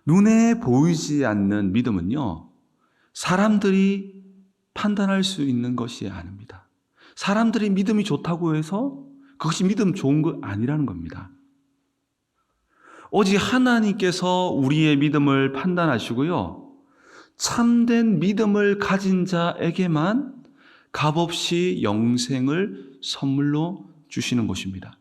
눈에 보이지 않는 믿음은요, 사람들이 판단할 수 있는 것이 아닙니다. 사람들이 믿음이 좋다고 해서 그것이 믿음 좋은 거 아니라는 겁니다. 오직 하나님께서 우리의 믿음을 판단하시고요, 참된 믿음을 가진 자에게만 값없이 영생을 선물로 주시는 것입니다.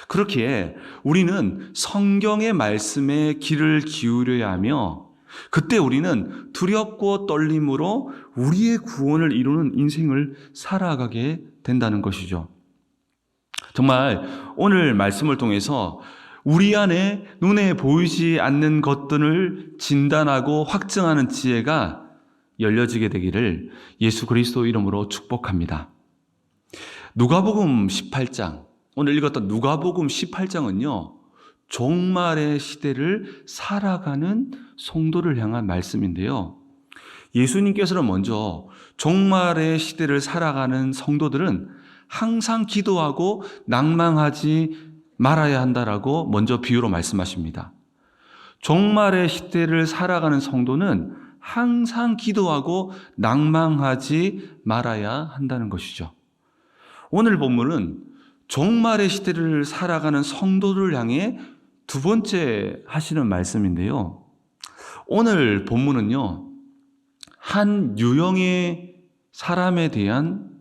그렇기에 우리는 성경의 말씀에 귀를 기울여야 하며 그때 우리는 두렵고 떨림으로 우리의 구원을 이루는 인생을 살아가게 된다는 것이죠. 정말 오늘 말씀을 통해서 우리 안에 눈에 보이지 않는 것들을 진단하고 확증하는 지혜가 열려지게 되기를 예수 그리스도 이름으로 축복합니다. 누가복음 18장, 오늘 읽었던 누가복음 18장은요, 종말의 시대를 살아가는 성도를 향한 말씀인데요. 예수님께서는 먼저 종말의 시대를 살아가는 성도들은 항상 기도하고 낭망하지 말아야 한다라고 먼저 비유로 말씀하십니다. 종말의 시대를 살아가는 성도는 항상 기도하고 낭망하지 말아야 한다는 것이죠. 오늘 본문은 종말의 시대를 살아가는 성도를 향해 두 번째 하시는 말씀인데요. 오늘 본문은요, 한 유형의 사람에 대한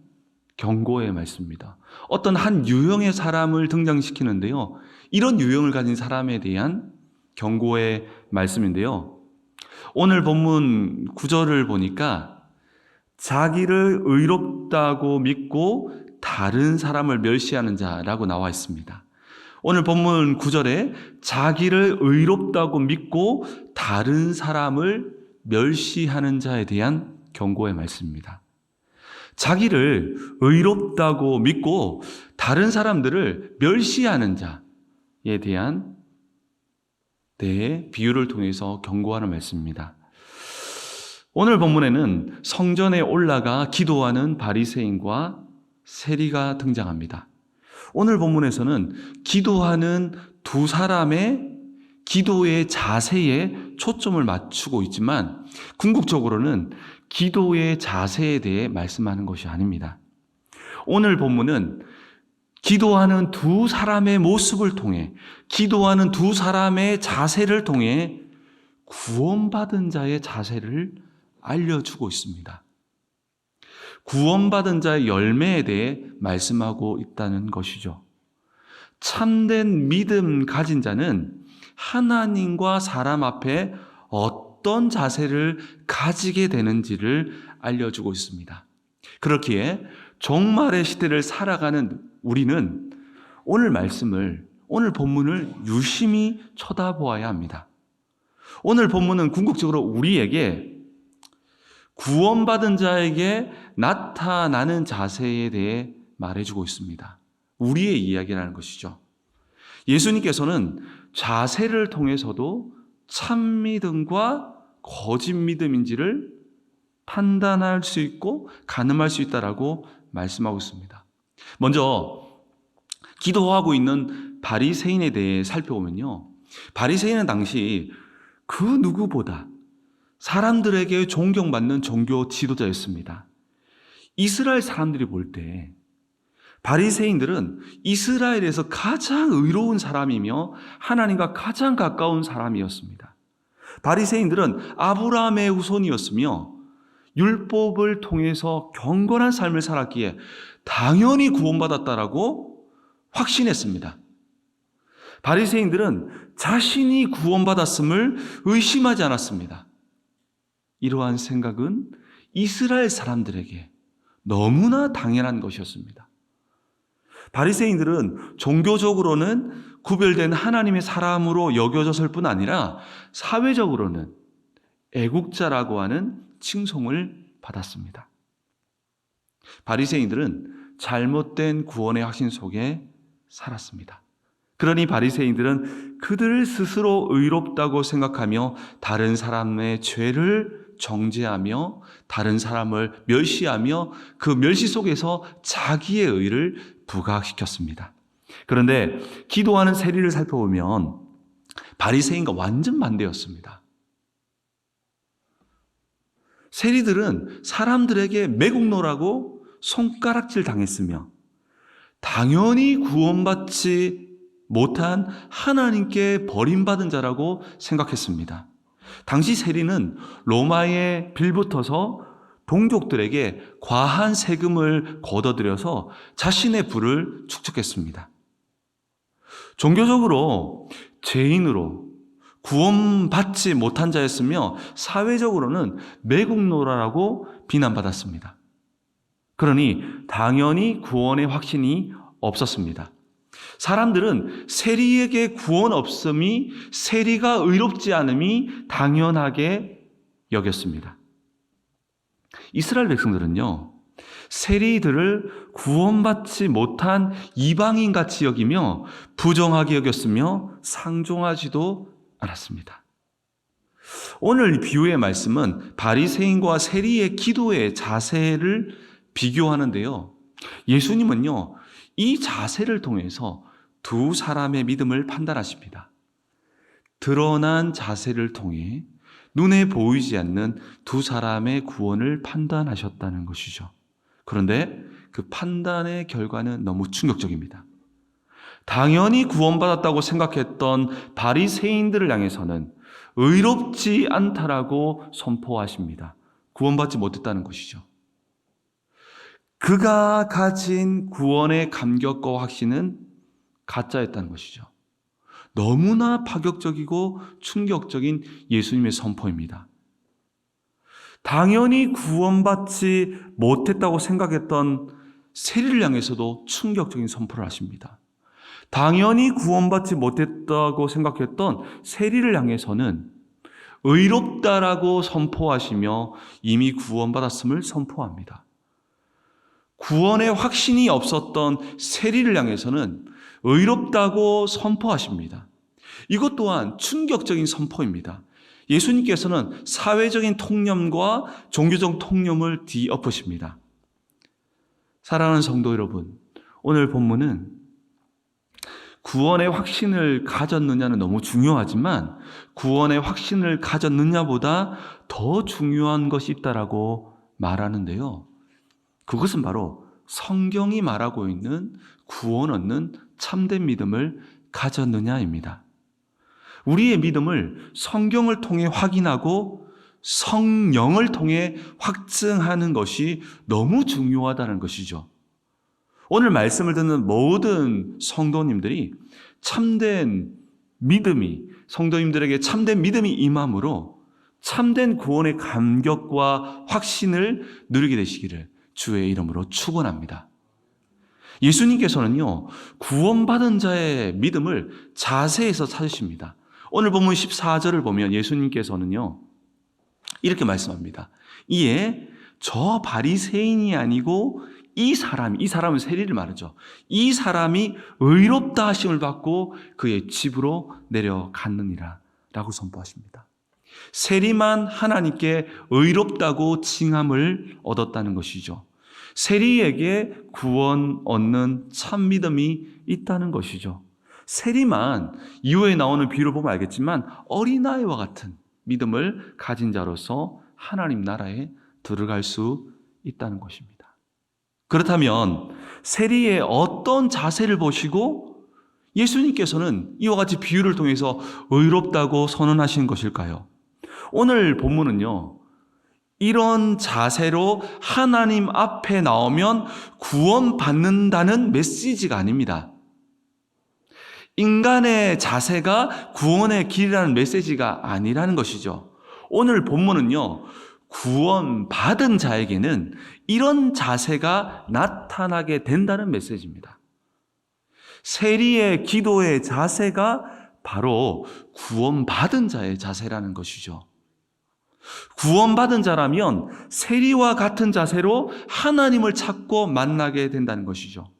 경고의 말씀입니다. 어떤 한 유형의 사람을 등장시키는데요, 이런 유형을 가진 사람에 대한 경고의 말씀인데요. 오늘 본문 9절을 보니까 자기를 의롭다고 믿고 다른 사람을 멸시하는 자라고 나와 있습니다. 오늘 본문 9절에 자기를 의롭다고 믿고 다른 사람을 멸시하는 자에 대한 경고의 말씀입니다. 자기를 의롭다고 믿고 다른 사람들을 멸시하는 자에 대한 비유를 통해서 경고하는 말씀입니다. 오늘 본문에는 성전에 올라가 기도하는 바리새인과 세리가 등장합니다. 오늘 본문에서는 기도하는 두 사람의 기도의 자세에 초점을 맞추고 있지만 궁극적으로는 기도의 자세에 대해 말씀하는 것이 아닙니다. 오늘 본문은 기도하는 두 사람의 모습을 통해, 기도하는 두 사람의 자세를 통해 구원받은 자의 자세를 알려주고 있습니다. 구원받은 자의 열매에 대해 말씀하고 있다는 것이죠. 참된 믿음 가진 자는 하나님과 사람 앞에 어떤 자세를 가지게 되는지를 알려주고 있습니다. 그렇기에 종말의 시대를 살아가는 우리는 오늘 말씀을, 오늘 본문을 유심히 쳐다보아야 합니다. 오늘 본문은 궁극적으로 우리에게 구원받은 자에게 나타나는 자세에 대해 말해주고 있습니다. 우리의 이야기라는 것이죠. 예수님께서는 자세를 통해서도 참 믿음과 거짓 믿음인지를 판단할 수 있고 가늠할 수 있다라고 말씀하고 있습니다. 먼저 기도하고 있는 바리새인에 대해 살펴보면요, 바리새인은 당시 그 누구보다 사람들에게 존경받는 종교 지도자였습니다. 이스라엘 사람들이 볼 때 바리새인들은 이스라엘에서 가장 의로운 사람이며 하나님과 가장 가까운 사람이었습니다. 바리새인들은 아브라함의 후손이었으며 율법을 통해서 경건한 삶을 살았기에 당연히 구원받았다라고 확신했습니다. 바리새인들은 자신이 구원받았음을 의심하지 않았습니다. 이러한 생각은 이스라엘 사람들에게 너무나 당연한 것이었습니다. 바리새인들은 종교적으로는 구별된 하나님의 사람으로 여겨졌을 뿐 아니라 사회적으로는 애국자라고 하는 칭송을 받았습니다. 바리새인들은 잘못된 구원의 확신 속에 살았습니다. 그러니 바리새인들은 그들 스스로 의롭다고 생각하며 다른 사람의 죄를 정죄하며 다른 사람을 멸시하며 그 멸시 속에서 자기의 의를 부각시켰습니다. 그런데 기도하는 세리를 살펴보면 바리새인과 완전 반대였습니다. 세리들은 사람들에게 매국노라고 손가락질 당했으며 당연히 구원받지 못한 하나님께 버림받은 자라고 생각했습니다. 당시 세리는 로마에 빌붙어서 동족들에게 과한 세금을 걷어들여서 자신의 부를 축적했습니다. 종교적으로 죄인으로 구원받지 못한 자였으며 사회적으로는 매국노라라고 비난받았습니다. 그러니 당연히 구원의 확신이 없었습니다. 사람들은 세리에게 구원 없음이, 세리가 의롭지 않음이 당연하게 여겼습니다. 이스라엘 백성들은요, 세리들을 구원받지 못한 이방인같이 여기며 부정하게 여겼으며 상종하지도 않았습니다. 오늘 비유의 말씀은 바리새인과 세리의 기도의 자세를 비교하는데요, 예수님은요, 이 자세를 통해서 두 사람의 믿음을 판단하십니다. 드러난 자세를 통해 눈에 보이지 않는 두 사람의 구원을 판단하셨다는 것이죠. 그런데 그 판단의 결과는 너무 충격적입니다. 당연히 구원받았다고 생각했던 바리새인들을 향해서는 의롭지 않다라고 선포하십니다. 구원받지 못했다는 것이죠. 그가 가진 구원의 감격과 확신은 가짜였다는 것이죠. 너무나 파격적이고 충격적인 예수님의 선포입니다. 당연히 구원받지 못했다고 생각했던 세리를 향해서도 충격적인 선포를 하십니다. 당연히 구원받지 못했다고 생각했던 세리를 향해서는 의롭다라고 선포하시며 이미 구원받았음을 선포합니다. 구원의 확신이 없었던 세리를 향해서는 의롭다고 선포하십니다. 이것 또한 충격적인 선포입니다. 예수님께서는 사회적인 통념과 종교적 통념을 뒤엎으십니다. 사랑하는 성도 여러분, 오늘 본문은 구원의 확신을 가졌느냐는 너무 중요하지만 구원의 확신을 가졌느냐보다 더 중요한 것이 있다라고 말하는데요. 그것은 바로 성경이 말하고 있는 구원 얻는 참된 믿음을 가졌느냐입니다. 우리의 믿음을 성경을 통해 확인하고 성령을 통해 확증하는 것이 너무 중요하다는 것이죠. 오늘 말씀을 듣는 모든 성도님들이 참된 믿음이, 성도님들에게 참된 믿음이 임함으로 참된 구원의 감격과 확신을 누리게 되시기를 주의 이름으로 축원합니다. 예수님께서는요, 구원받은 자의 믿음을 자세에서 찾으십니다. 오늘 본문 14절을 보면 예수님께서는요, 이렇게 말씀합니다. 이에 저 바리새인이 아니고 이 사람은 세리를 말하죠. 이 사람이 의롭다 하심을 받고 그의 집으로 내려갔느니라 라고 선포하십니다. 세리만 하나님께 의롭다고 칭함을 얻었다는 것이죠. 세리에게 구원 얻는 참 믿음이 있다는 것이죠. 세리만 이후에 나오는 비유를 보면 알겠지만 어린아이와 같은 믿음을 가진 자로서 하나님 나라에 들어갈 수 있다는 것입니다. 그렇다면 세리의 어떤 자세를 보시고 예수님께서는 이와 같이 비유를 통해서 의롭다고 선언하신 것일까요? 오늘 본문은요, 이런 자세로 하나님 앞에 나오면 구원받는다는 메시지가 아닙니다. 인간의 자세가 구원의 길이라는 메시지가 아니라는 것이죠. 오늘 본문은요, 구원받은 자에게는 이런 자세가 나타나게 된다는 메시지입니다. 세리의 기도의 자세가 바로 구원받은 자의 자세라는 것이죠. 구원받은 자라면 세리와 같은 자세로 하나님을 찾고 만나게 된다는 것이죠.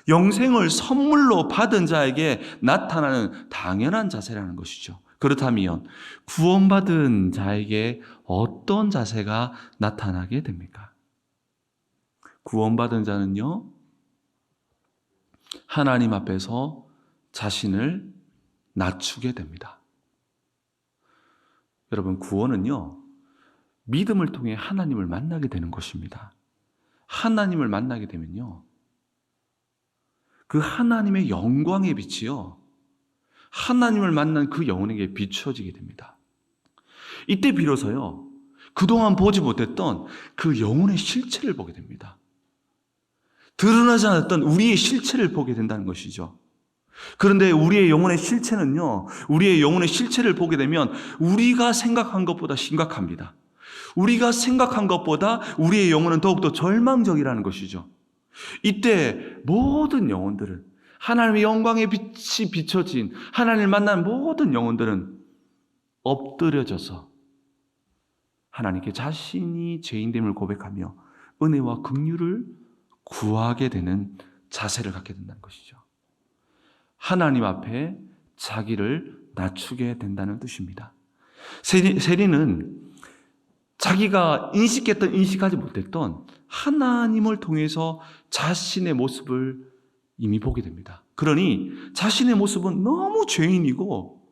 영생을 선물로 받은 자에게 나타나는 당연한 자세라는 것이죠. 그렇다면 구원받은 자에게 어떤 자세가 나타나게 됩니까? 구원받은 자는요, 하나님 앞에서 자신을 낮추게 됩니다. 여러분, 구원은요, 믿음을 통해 하나님을 만나게 되는 것입니다. 하나님을 만나게 되면요, 그 하나님의 영광의 빛이요, 하나님을 만난 그 영혼에게 비추어지게 됩니다. 이때 비로소요, 그동안 보지 못했던 그 영혼의 실체를 보게 됩니다. 드러나지 않았던 우리의 실체를 보게 된다는 것이죠. 그런데 우리의 영혼의 실체는요, 우리의 영혼의 실체를 보게 되면 우리가 생각한 것보다 심각합니다. 우리가 생각한 것보다 우리의 영혼은 더욱더 절망적이라는 것이죠. 이때 모든 영혼들은, 하나님의 영광의 빛이 비춰진 하나님을 만난 모든 영혼들은 엎드려져서 하나님께 자신이 죄인됨을 고백하며 은혜와 긍휼을 구하게 되는 자세를 갖게 된다는 것이죠. 하나님 앞에 자기를 낮추게 된다는 뜻입니다. 세리는 자기가 인식하지 못했던 하나님을 통해서 자신의 모습을 이미 보게 됩니다. 그러니 자신의 모습은 너무 죄인이고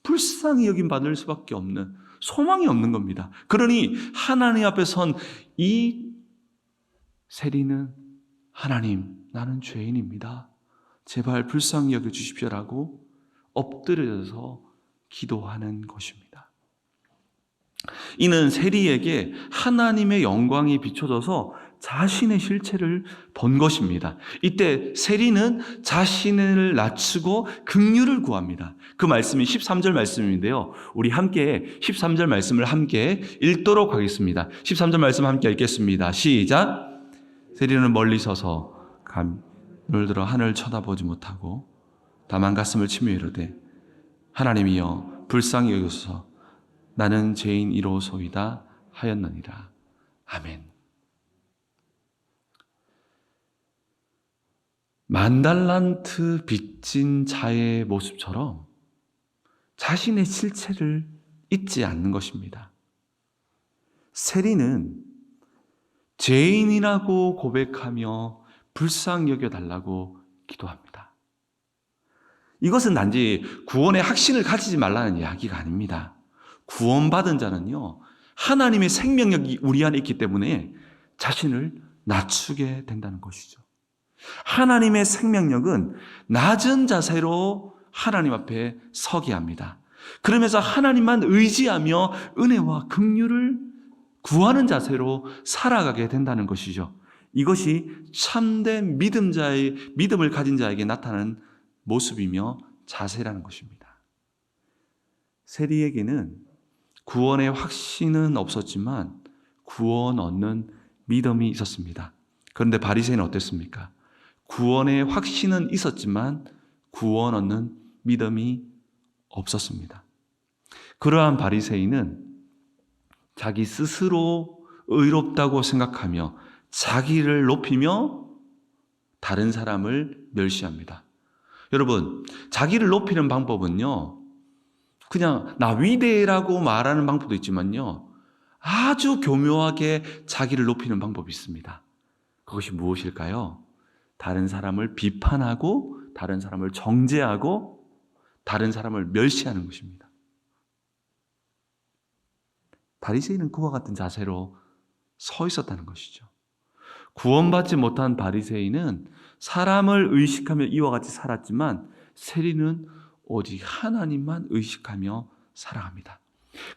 불쌍히 여김받을 수밖에 없는, 소망이 없는 겁니다. 그러니 하나님 앞에 선 이 세리는, 하나님, 나는 죄인입니다. 제발 불쌍히 여겨 주십시오라고 엎드려서 기도하는 것입니다. 이는 세리에게 하나님의 영광이 비춰져서 자신의 실체를 본 것입니다. 이때 세리는 자신을 낮추고 긍휼을 구합니다. 그 말씀이 13절 말씀인데요. 우리 함께 13절 말씀을 함께 읽도록 하겠습니다. 13절 말씀 함께 읽겠습니다. 시작. 세리는 멀리 서서 눈을 들어 하늘을 쳐다보지 못하고 다만 가슴을 치며 이르되 하나님이여 불쌍히 여기소서 나는 죄인이로소이다 하였느니라. 아멘. 만달란트 빚진 자의 모습처럼 자신의 실체를 잊지 않는 것입니다. 세리는 죄인이라고 고백하며 불쌍히 여겨달라고 기도합니다. 이것은 단지 구원의 확신을 가지지 말라는 이야기가 아닙니다. 구원받은 자는요, 하나님의 생명력이 우리 안에 있기 때문에 자신을 낮추게 된다는 것이죠. 하나님의 생명력은 낮은 자세로 하나님 앞에 서게 합니다. 그러면서 하나님만 의지하며 은혜와 긍휼을 구하는 자세로 살아가게 된다는 것이죠. 이것이 참된 믿음을 가진 자에게 나타나는 모습이며 자세라는 것입니다. 세리에게는 구원의 확신은 없었지만 구원 얻는 믿음이 있었습니다. 그런데 바리새인은 어땠습니까? 구원의 확신은 있었지만 구원 얻는 믿음이 없었습니다. 그러한 바리새인은 자기 스스로 의롭다고 생각하며 자기를 높이며 다른 사람을 멸시합니다. 여러분, 자기를 높이는 방법은요, 그냥 나 위대라고 말하는 방법도 있지만요, 아주 교묘하게 자기를 높이는 방법이 있습니다. 그것이 무엇일까요? 다른 사람을 비판하고 다른 사람을 정죄하고 다른 사람을 멸시하는 것입니다. 바리새인은 그와 같은 자세로 서 있었다는 것이죠. 구원받지 못한 바리새인은 사람을 의식하며 이와 같이 살았지만 세리는 오직 하나님만 의식하며 살아갑니다.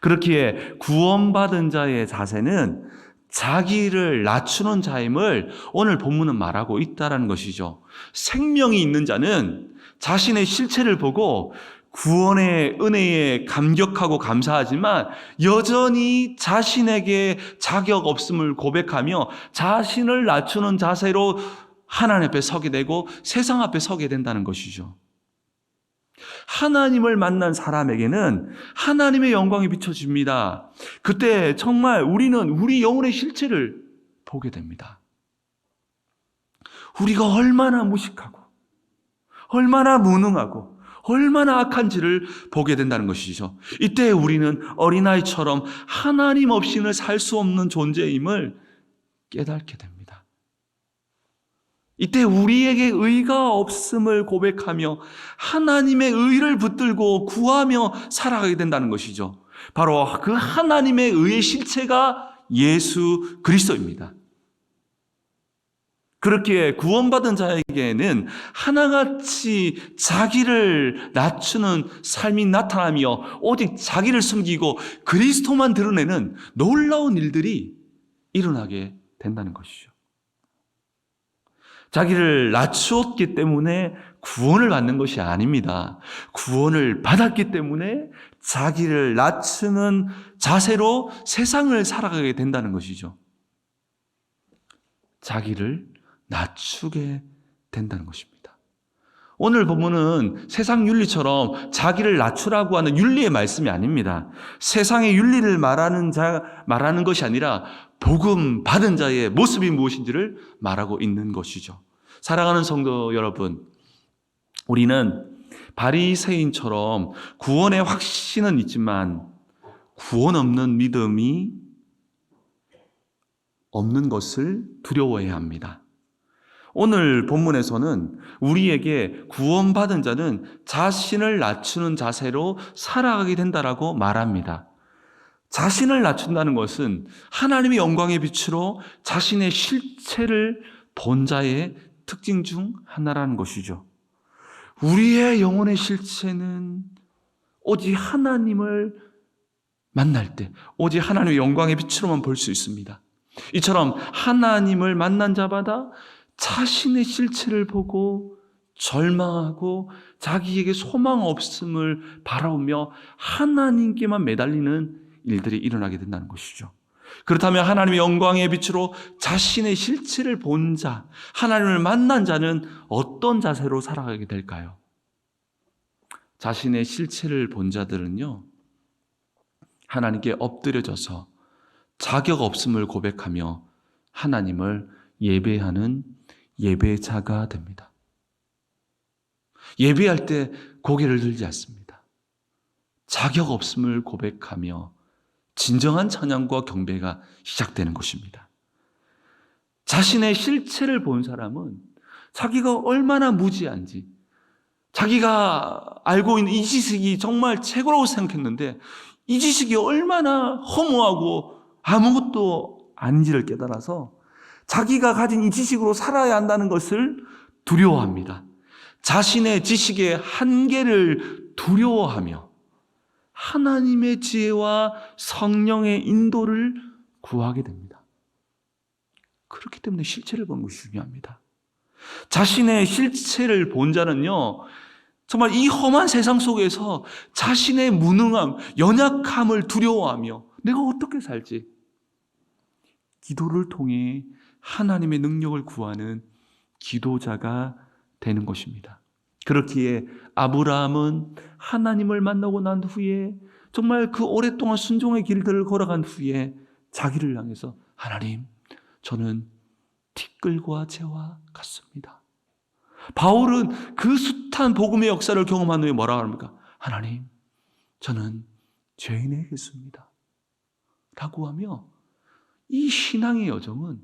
그렇기에 구원받은 자의 자세는 자기를 낮추는 자임을 오늘 본문은 말하고 있다는 것이죠. 생명이 있는 자는 자신의 실체를 보고 구원의 은혜에 감격하고 감사하지만 여전히 자신에게 자격 없음을 고백하며 자신을 낮추는 자세로 하나님 앞에 서게 되고 세상 앞에 서게 된다는 것이죠. 하나님을 만난 사람에게는 하나님의 영광이 비춰집니다. 그때 정말 우리는 우리 영혼의 실체를 보게 됩니다. 우리가 얼마나 무식하고 얼마나 무능하고 얼마나 악한지를 보게 된다는 것이죠. 이때 우리는 어린아이처럼 하나님 없이는 살 수 없는 존재임을 깨닫게 됩니다. 이때 우리에게 의가 없음을 고백하며 하나님의 의를 붙들고 구하며 살아가게 된다는 것이죠. 바로 그 하나님의 의의 실체가 예수 그리스도입니다. 그렇게 구원받은 자에게는 하나같이 자기를 낮추는 삶이 나타나며 오직 자기를 숨기고 그리스도만 드러내는 놀라운 일들이 일어나게 된다는 것이죠. 자기를 낮추었기 때문에 구원을 받는 것이 아닙니다. 구원을 받았기 때문에 자기를 낮추는 자세로 세상을 살아가게 된다는 것이죠. 자기를 낮추게 된다는 것입니다. 오늘 본문은 세상 윤리처럼 자기를 낮추라고 하는 윤리의 말씀이 아닙니다. 세상의 윤리를 말하는 것이 아니라 복음 받은 자의 모습이 무엇인지를 말하고 있는 것이죠. 사랑하는 성도 여러분, 우리는 바리새인처럼 구원의 확신은 있지만 구원 없는 믿음이 없는 것을 두려워해야 합니다. 오늘 본문에서는 우리에게 구원받은 자는 자신을 낮추는 자세로 살아가게 된다라고 말합니다. 자신을 낮춘다는 것은 하나님의 영광의 빛으로 자신의 실체를 본 자의 특징 중 하나라는 것이죠. 우리의 영혼의 실체는 오직 하나님을 만날 때, 오직 하나님의 영광의 빛으로만 볼 수 있습니다. 이처럼 하나님을 만난 자마다 자신의 실체를 보고 절망하고 자기에게 소망 없음을 바라보며 하나님께만 매달리는 일들이 일어나게 된다는 것이죠. 그렇다면 하나님의 영광의 빛으로 자신의 실체를 본 자, 하나님을 만난 자는 어떤 자세로 살아가게 될까요? 자신의 실체를 본 자들은요, 하나님께 엎드려져서 자격 없음을 고백하며 하나님을 예배하는 예배자가 됩니다. 예배할 때 고개를 들지 않습니다. 자격 없음을 고백하며 진정한 찬양과 경배가 시작되는 것입니다. 자신의 실체를 본 사람은 자기가 얼마나 무지한지, 자기가 알고 있는 이 지식이 정말 최고라고 생각했는데 이 지식이 얼마나 허무하고 아무것도 아닌지를 깨달아서 자기가 가진 이 지식으로 살아야 한다는 것을 두려워합니다. 자신의 지식의 한계를 두려워하며 하나님의 지혜와 성령의 인도를 구하게 됩니다. 그렇기 때문에 실체를 보는 것이 중요합니다. 자신의 실체를 본 자는요, 정말 이 험한 세상 속에서 자신의 무능함, 연약함을 두려워하며 내가 어떻게 살지? 기도를 통해 하나님의 능력을 구하는 기도자가 되는 것입니다. 그렇기에 아브라함은 하나님을 만나고 난 후에 정말 그 오랫동안 순종의 길들을 걸어간 후에 자기를 향해서 하나님, 저는 티끌과 재와 같습니다. 바울은 그 숱한 복음의 역사를 경험한 후에 뭐라고 합니까? 하나님, 저는 죄인에 있습니다. 라고 하며 이 신앙의 여정은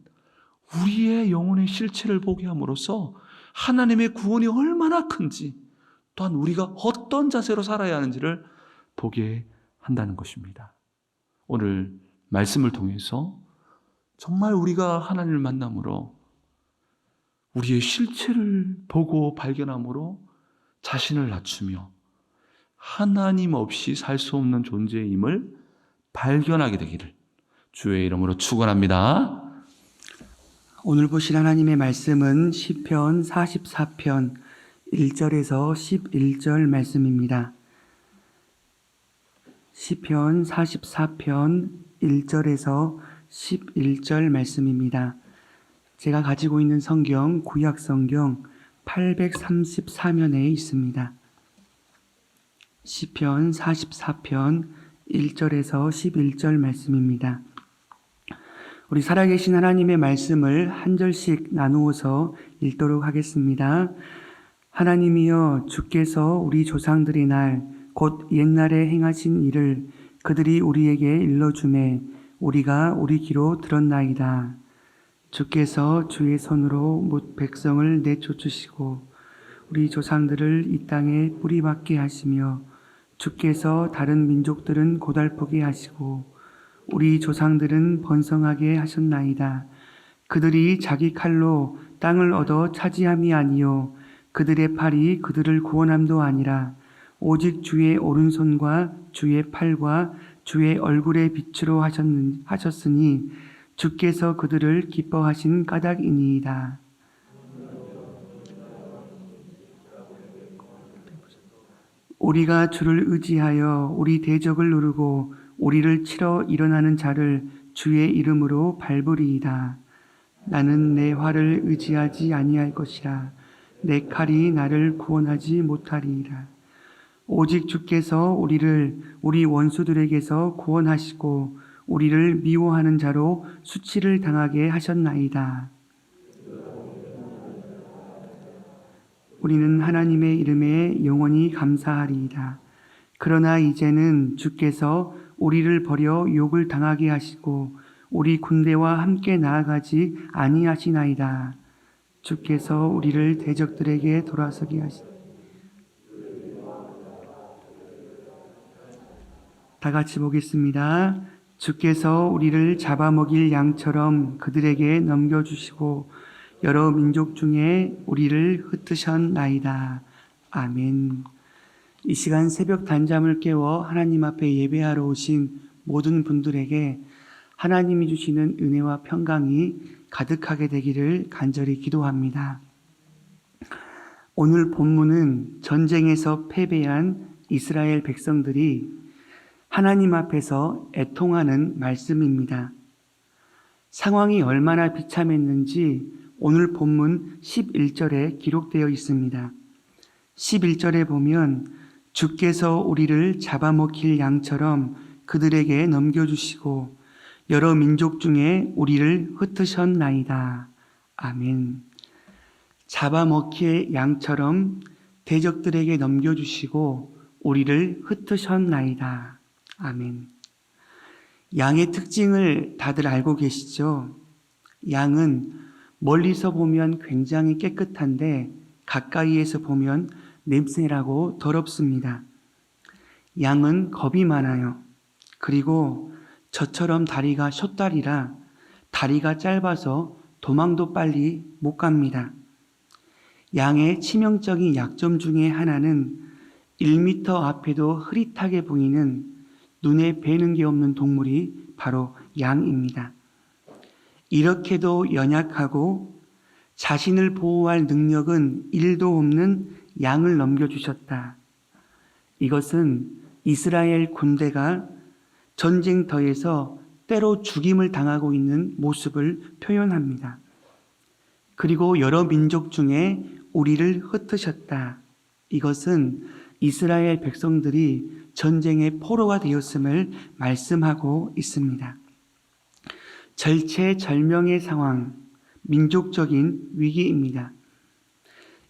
우리의 영혼의 실체를 보게 함으로써 하나님의 구원이 얼마나 큰지, 또한 우리가 어떤 자세로 살아야 하는지를 보게 한다는 것입니다. 오늘 말씀을 통해서 정말 우리가 하나님을 만남으로 우리의 실체를 보고 발견함으로 자신을 낮추며 하나님 없이 살 수 없는 존재임을 발견하게 되기를 주의 이름으로 축원합니다. 오늘 보실 하나님의 말씀은 시편 44편 1절에서 11절 말씀입니다. 시편 44편 1절에서 11절 말씀입니다. 제가 가지고 있는 성경, 구약 성경 834면에 있습니다. 시편 44편 1절에서 11절 말씀입니다. 우리 살아계신 하나님의 말씀을 한 절씩 나누어서 읽도록 하겠습니다. 하나님이여, 주께서 우리 조상들의 날, 곧 옛날에 행하신 일을 그들이 우리에게 일러주매 우리가 우리 귀로 들었나이다. 주께서 주의 손으로 못 백성을 내쫓으시고 우리 조상들을 이 땅에 뿌리박게 하시며 주께서 다른 민족들은 고달프게 하시고 우리 조상들은 번성하게 하셨나이다. 그들이 자기 칼로 땅을 얻어 차지함이 아니요 그들의 팔이 그들을 구원함도 아니라 오직 주의 오른손과 주의 팔과 주의 얼굴의 빛으로 하셨으니 주께서 그들을 기뻐하신 까닭이니이다. 우리가 주를 의지하여 우리 대적을 누르고 우리를 치러 일어나는 자를 주의 이름으로 밟으리이다. 나는 내 활을 의지하지 아니할 것이라. 내 칼이 나를 구원하지 못하리이다. 오직 주께서 우리를 우리 원수들에게서 구원하시고 우리를 미워하는 자로 수치를 당하게 하셨나이다. 우리는 하나님의 이름에 영원히 감사하리이다. 그러나 이제는 주께서 우리를 버려 욕을 당하게 하시고 우리 군대와 함께 나아가지 아니하시나이다. 주께서 우리를 대적들에게 돌아서게 하시니. 다 같이 보겠습니다. 주께서 우리를 잡아먹일 양처럼 그들에게 넘겨주시고 여러 민족 중에 우리를 흩으셨나이다. 아멘. 이 시간 새벽 단잠을 깨워 하나님 앞에 예배하러 오신 모든 분들에게 하나님이 주시는 은혜와 평강이 가득하게 되기를 간절히 기도합니다. 오늘 본문은 전쟁에서 패배한 이스라엘 백성들이 하나님 앞에서 애통하는 말씀입니다. 상황이 얼마나 비참했는지 오늘 본문 11절에 기록되어 있습니다. 11절에 보면 주께서 우리를 잡아먹힐 양처럼 그들에게 넘겨주시고 여러 민족 중에 우리를 흩으셨나이다. 아멘. 잡아먹힐 양처럼 대적들에게 넘겨주시고 우리를 흩으셨나이다. 아멘. 양의 특징을 다들 알고 계시죠? 양은 멀리서 보면 굉장히 깨끗한데 가까이에서 보면 냄새나고 더럽습니다. 양은 겁이 많아요. 그리고 저처럼 다리가 숏다리라 다리가 짧아서 도망도 빨리 못 갑니다. 양의 치명적인 약점 중에 하나는 1m 앞에도 흐릿하게 보이는 눈에 뵈는 게 없는 동물이 바로 양입니다. 이렇게도 연약하고 자신을 보호할 능력은 1도 없는 양을 넘겨주셨다. 이것은 이스라엘 군대가 전쟁터에서 때로 죽임을 당하고 있는 모습을 표현합니다. 그리고 여러 민족 중에 우리를 흩으셨다. 이것은 이스라엘 백성들이 전쟁의 포로가 되었음을 말씀하고 있습니다. 절체절명의 상황, 민족적인 위기입니다.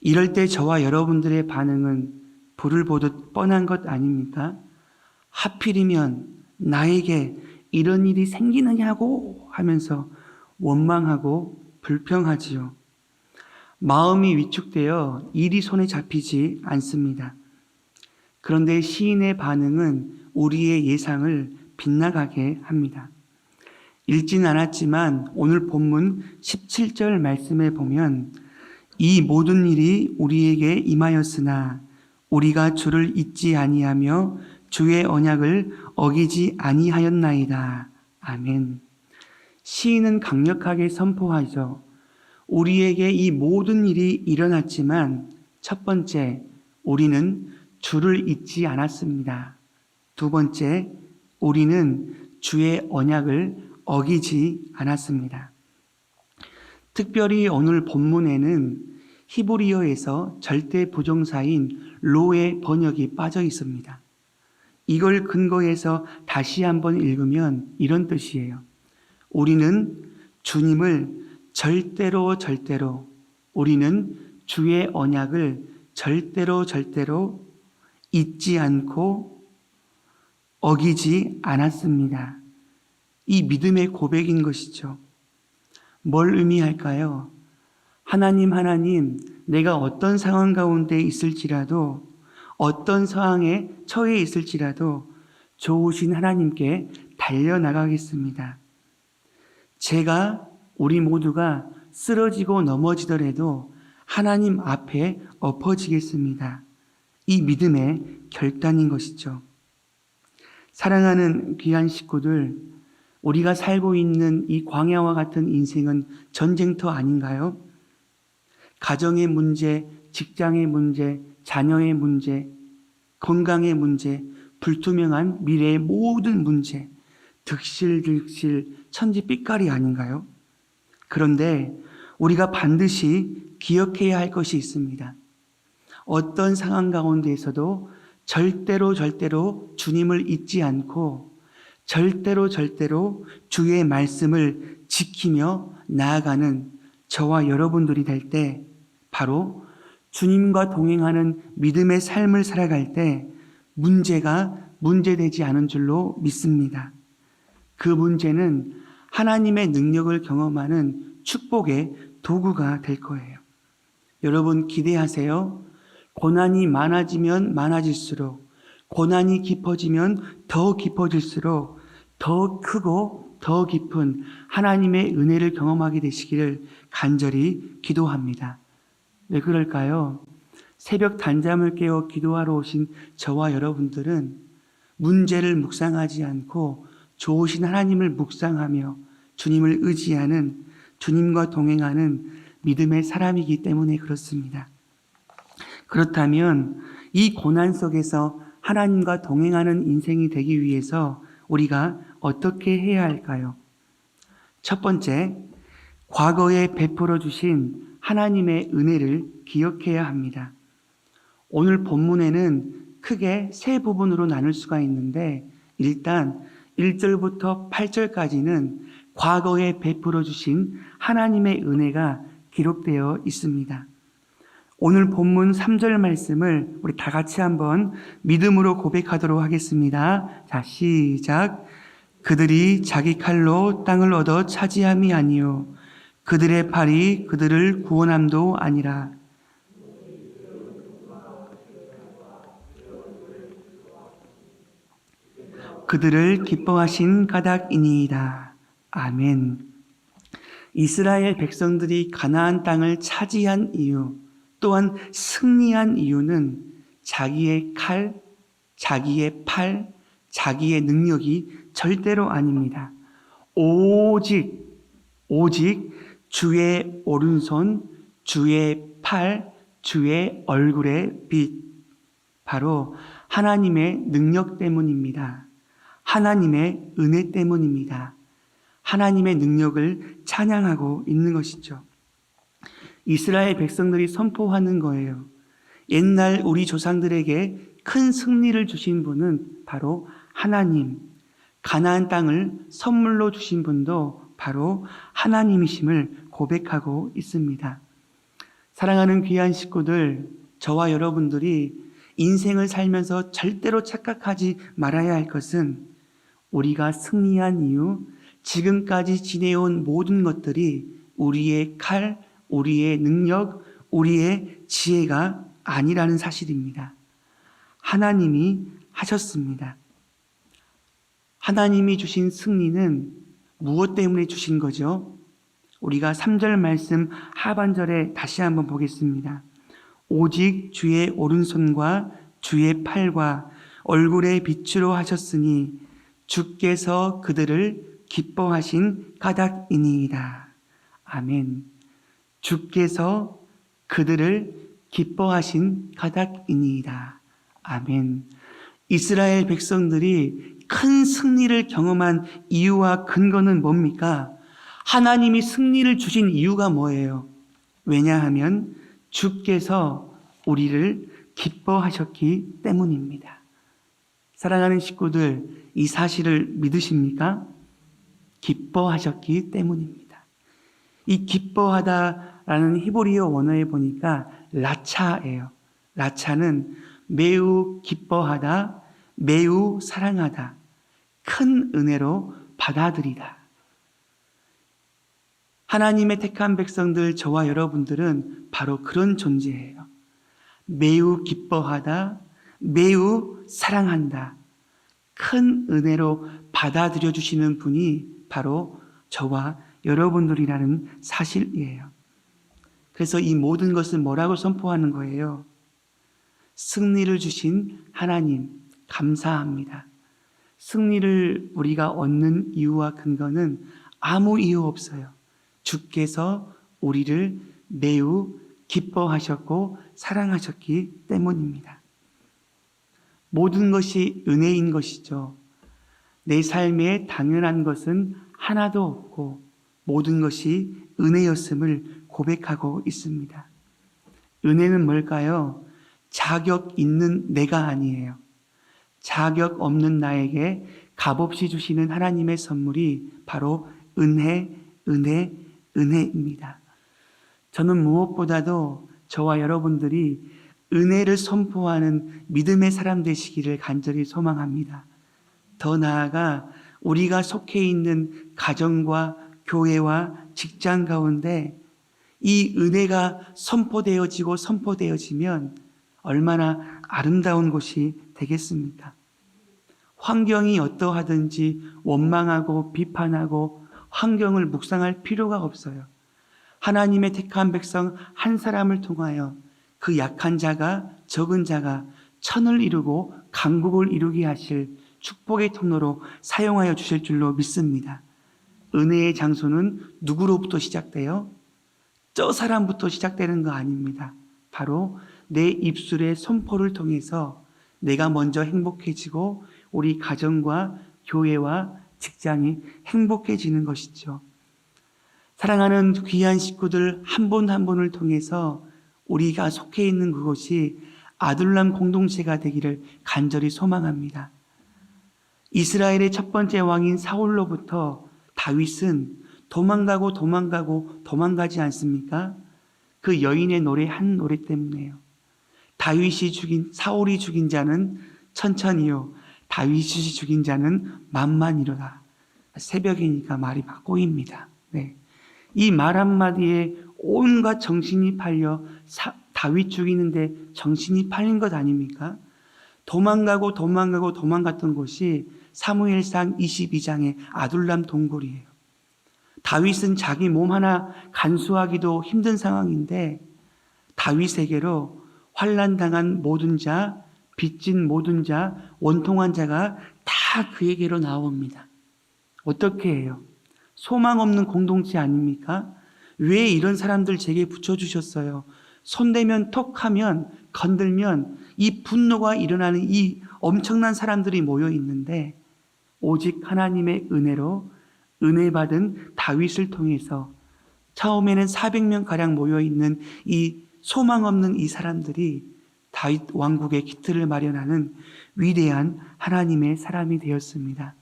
이럴 때 저와 여러분들의 반응은 불을 보듯 뻔한 것 아닙니까? 하필이면 나에게 이런 일이 생기느냐고 하면서 원망하고 불평하지요. 마음이 위축되어 일이 손에 잡히지 않습니다. 그런데 시인의 반응은 우리의 예상을 빗나가게 합니다. 읽진 않았지만 오늘 본문 17절 말씀에 보면 이 모든 일이 우리에게 임하였으나 우리가 주를 잊지 아니하며 주의 언약을 어기지 아니하였나이다. 아멘. 시인은 강력하게 선포하죠. 우리에게 이 모든 일이 일어났지만 첫 번째, 우리는 주를 잊지 않았습니다. 두 번째, 우리는 주의 언약을 어기지 않았습니다. 특별히 오늘 본문에는 히브리어에서 절대 부정사인 로의 번역이 빠져 있습니다. 이걸 근거해서 다시 한번 읽으면 이런 뜻이에요. 우리는 주님을 절대로 우리는 주의 언약을 절대로 잊지 않고 어기지 않았습니다. 이 믿음의 고백인 것이죠. 뭘 의미할까요? 하나님, 내가 어떤 상황 가운데 있을지라도, 어떤 상황에 처해 있을지라도 좋으신 하나님께 달려나가겠습니다. 우리 모두가 쓰러지고 넘어지더라도 하나님 앞에 엎어지겠습니다. 이 믿음의 결단인 것이죠. 사랑하는 귀한 식구들, 우리가 살고 있는 이 광야와 같은 인생은 전쟁터 아닌가요? 가정의 문제, 직장의 문제, 자녀의 문제, 건강의 문제, 불투명한 미래의 모든 문제, 득실득실 천지빛깔이 아닌가요? 그런데 우리가 반드시 기억해야 할 것이 있습니다. 어떤 상황 가운데에서도 절대로 주님을 잊지 않고 절대로 주의 말씀을 지키며 나아가는 저와 여러분들이 될 때 바로 주님과 동행하는 믿음의 삶을 살아갈 때 문제가 문제되지 않은 줄로 믿습니다. 그 문제는 하나님의 능력을 경험하는 축복의 도구가 될 거예요. 여러분 기대하세요. 고난이 많아지면 많아질수록, 고난이 깊어지면 더 깊어질수록 더 크고 더 깊은 하나님의 은혜를 경험하게 되시기를 간절히 기도합니다. 왜 그럴까요? 새벽 단잠을 깨워 기도하러 오신 저와 여러분들은 문제를 묵상하지 않고 좋으신 하나님을 묵상하며 주님을 의지하는, 주님과 동행하는 믿음의 사람이기 때문에 그렇습니다. 그렇다면 이 고난 속에서 하나님과 동행하는 인생이 되기 위해서 우리가 어떻게 해야 할까요? 첫 번째, 과거에 베풀어 주신 하나님의 은혜를 기억해야 합니다. 오늘 본문에는 크게 세 부분으로 나눌 수가 있는데, 일단 1절부터 8절까지는 과거에 베풀어 주신 하나님의 은혜가 기록되어 있습니다. 오늘 본문 3절 말씀을 우리 다 같이 한번 믿음으로 고백하도록 하겠습니다. 자, 시작. 그들이 자기 칼로 땅을 얻어 차지함이 아니요 그들의 팔이 그들을 구원함도 아니라. 그들을 기뻐하신 까닭이니이다. 아멘. 이스라엘 백성들이 가나안 땅을 차지한 이유, 또한 승리한 이유는 자기의 칼, 자기의 팔, 자기의 능력이 절대로 아닙니다. 오직 주의 오른손, 주의 팔, 주의 얼굴의 빛, 바로 하나님의 능력 때문입니다. 하나님의 은혜 때문입니다. 하나님의 능력을 찬양하고 있는 것이죠. 이스라엘 백성들이 선포하는 거예요. 옛날 우리 조상들에게 큰 승리를 주신 분은 바로 하나님, 가나안 땅을 선물로 주신 분도 바로 하나님이심을 고백하고 있습니다. 사랑하는 귀한 식구들, 저와 여러분들이 인생을 살면서 절대로 착각하지 말아야 할 것은 우리가 승리한 이유, 지금까지 지내온 모든 것들이 우리의 칼, 우리의 능력, 우리의 지혜가 아니라는 사실입니다. 하나님이 하셨습니다. 하나님이 주신 승리는 무엇 때문에 주신 거죠? 우리가 3절 말씀 하반절에 다시 한번 보겠습니다. 오직 주의 오른손과 주의 팔과 얼굴의 빛으로 하셨으니 주께서 그들을 기뻐하신 까닭이니이다. 아멘. 주께서 그들을 기뻐하신 까닭이니이다. 아멘. 이스라엘 백성들이 큰 승리를 경험한 이유와 근거는 뭡니까? 하나님이 승리를 주신 이유가 뭐예요? 왜냐하면 주께서 우리를 기뻐하셨기 때문입니다. 사랑하는 식구들, 이 사실을 믿으십니까? 기뻐하셨기 때문입니다. 이 기뻐하다라는 히브리어 원어에 보니까 라차예요. 라차는 매우 기뻐하다, 매우 사랑하다, 큰 은혜로 받아들이다. 하나님의 택한 백성들, 저와 여러분들은 바로 그런 존재예요. 매우 기뻐하다, 매우 사랑한다, 큰 은혜로 받아들여 주시는 분이 바로 저와 여러분들이라는 사실이에요. 그래서 이 모든 것을 뭐라고 선포하는 거예요? 승리를 주신 하나님, 감사합니다. 승리를 우리가 얻는 이유와 근거는 아무 이유 없어요. 주께서 우리를 매우 기뻐하셨고 사랑하셨기 때문입니다. 모든 것이 은혜인 것이죠. 내 삶에 당연한 것은 하나도 없고 모든 것이 은혜였음을 고백하고 있습니다. 은혜는 뭘까요? 자격 있는 내가 아니에요. 자격 없는 나에게 값없이 주시는 하나님의 선물이 바로 은혜입니다. 저는 무엇보다도 저와 여러분들이 은혜를 선포하는 믿음의 사람 되시기를 간절히 소망합니다. 더 나아가 우리가 속해 있는 가정과 교회와 직장 가운데 이 은혜가 선포되어지면 얼마나 아름다운 곳이 되겠습니까? 환경이 어떠하든지 원망하고 비판하고 환경을 묵상할 필요가 없어요. 하나님의 택한 백성 한 사람을 통하여 그 약한 자가, 적은 자가 천을 이루고 강국을 이루게 하실 축복의 통로로 사용하여 주실 줄로 믿습니다. 은혜의 장소는 누구로부터 시작돼요? 저 사람부터 시작되는 거 아닙니다. 바로 내 입술의 선포를 통해서 내가 먼저 행복해지고 우리 가정과 교회와 직장이 행복해지는 것이죠. 사랑하는 귀한 식구들 한 분 한 분을 통해서 우리가 속해 있는 그곳이 아둘람 공동체가 되기를 간절히 소망합니다. 이스라엘의 첫 번째 왕인 사울로부터 다윗은 도망가지 않습니까? 그 여인의 노래 한 노래 때문에요. 사울이 죽인 자는 천천히요, 다윗이 죽인 자는 만만이로다. 새벽이니까 말이 막 꼬입니다. 네. 이 말 한마디에 온갖 정신이 팔려 다윗 죽이는데 정신이 팔린 것 아닙니까? 도망갔던 곳이 사무엘상 22장의 아둘람 동굴이에요. 다윗은 자기 몸 하나 간수하기도 힘든 상황인데 다윗에게로 환난당한 모든 자, 빚진 모든 자, 원통한 자가 다 그에게로 나옵니다. 어떻게 해요? 소망 없는 공동체 아닙니까? 왜 이런 사람들 제게 붙여주셨어요? 손대면 톡하면 건들면 이 분노가 일어나는 이 엄청난 사람들이 모여 있는데 오직 하나님의 은혜로 은혜 받은 다윗을 통해서 처음에는 400명가량 모여 있는 이 소망 없는 이 사람들이 다윗 왕국의 기틀을 마련하는 위대한 하나님의 사람이 되었습니다.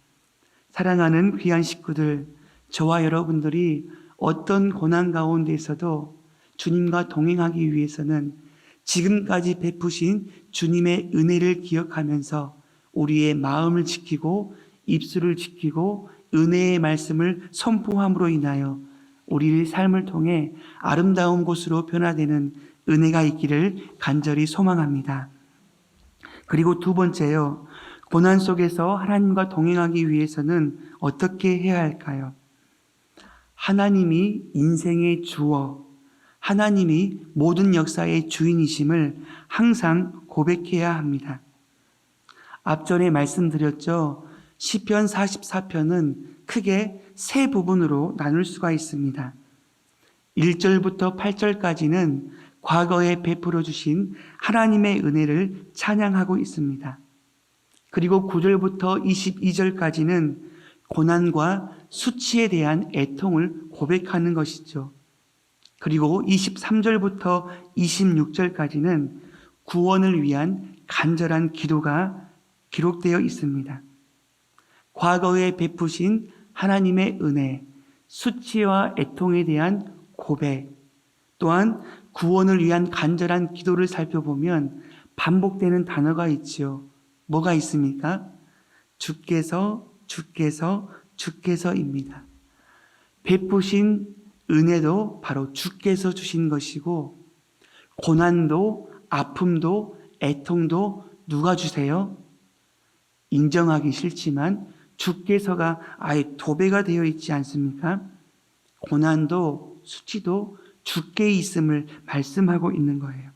사랑하는 귀한 식구들, 저와 여러분들이 어떤 고난 가운데서도 주님과 동행하기 위해서는 지금까지 베푸신 주님의 은혜를 기억하면서 우리의 마음을 지키고 입술을 지키고 은혜의 말씀을 선포함으로 인하여 우리의 삶을 통해 아름다운 곳으로 변화되는 은혜가 있기를 간절히 소망합니다. 그리고 두 번째요. 고난 속에서 하나님과 동행하기 위해서는 어떻게 해야 할까요? 하나님이 인생의 주어, 하나님이 모든 역사의 주인이심을 항상 고백해야 합니다. 앞전에 말씀드렸죠. 시편 44편은 크게 세 부분으로 나눌 수가 있습니다. 1절부터 8절까지는 과거에 베풀어 주신 하나님의 은혜를 찬양하고 있습니다. 그리고 9절부터 22절까지는 고난과 수치에 대한 애통을 고백하는 것이죠. 그리고 23절부터 26절까지는 구원을 위한 간절한 기도가 기록되어 있습니다. 과거에 베푸신 하나님의 은혜, 수치와 애통에 대한 고백, 또한 구원을 위한 간절한 기도를 살펴보면 반복되는 단어가 있지요. 뭐가 있습니까? 주께서입니다. 베푸신 은혜도 바로 주께서 주신 것이고 고난도 아픔도 애통도 누가 주세요? 인정하기 싫지만 주께서가 아예 도배가 되어 있지 않습니까? 고난도 수치도 주께 있음을 말씀하고 있는 거예요.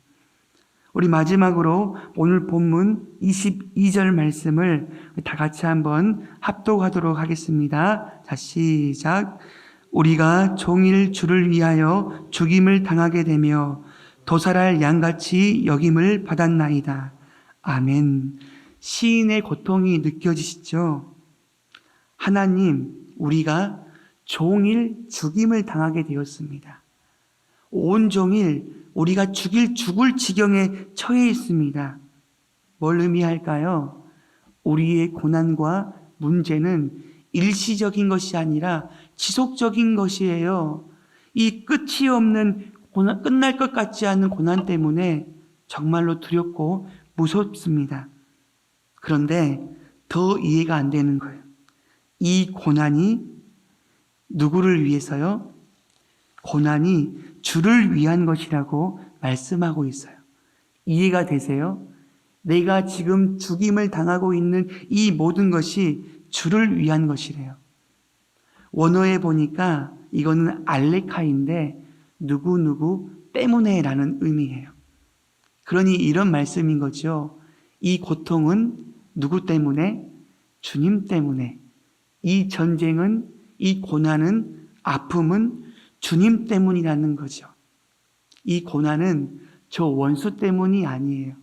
우리 마지막으로 오늘 본문 22절 말씀을 다 같이 한번 합독하도록 하겠습니다. 자, 시작. 우리가 종일 주를 위하여 죽임을 당하게 되며 도살할 양같이 여김을 받았나이다. 아멘. 시인의 고통이 느껴지시죠? 하나님, 우리가 종일 죽임을 당하게 되었습니다. 온종일 우리가 죽을 지경에 처해 있습니다. 뭘 의미할까요? 우리의 고난과 문제는 일시적인 것이 아니라 지속적인 것이에요. 이 끝이 없는 고난, 끝날 것 같지 않은 고난 때문에 정말로 두렵고 무섭습니다. 그런데 더 이해가 안 되는 거예요. 이 고난이 누구를 위해서요? 고난이 주를 위한 것이라고 말씀하고 있어요. 이해가 되세요? 내가 지금 죽임을 당하고 있는 이 모든 것이 주를 위한 것이래요. 원어에 보니까 이거는 알레카인데 누구누구 때문에 라는 의미예요. 그러니 이런 말씀인 거죠. 이 고통은 누구 때문에? 주님 때문에. 이 전쟁은, 이 고난은, 아픔은 주님 때문이라는 거죠. 이 고난은 저 원수 때문이 아니에요.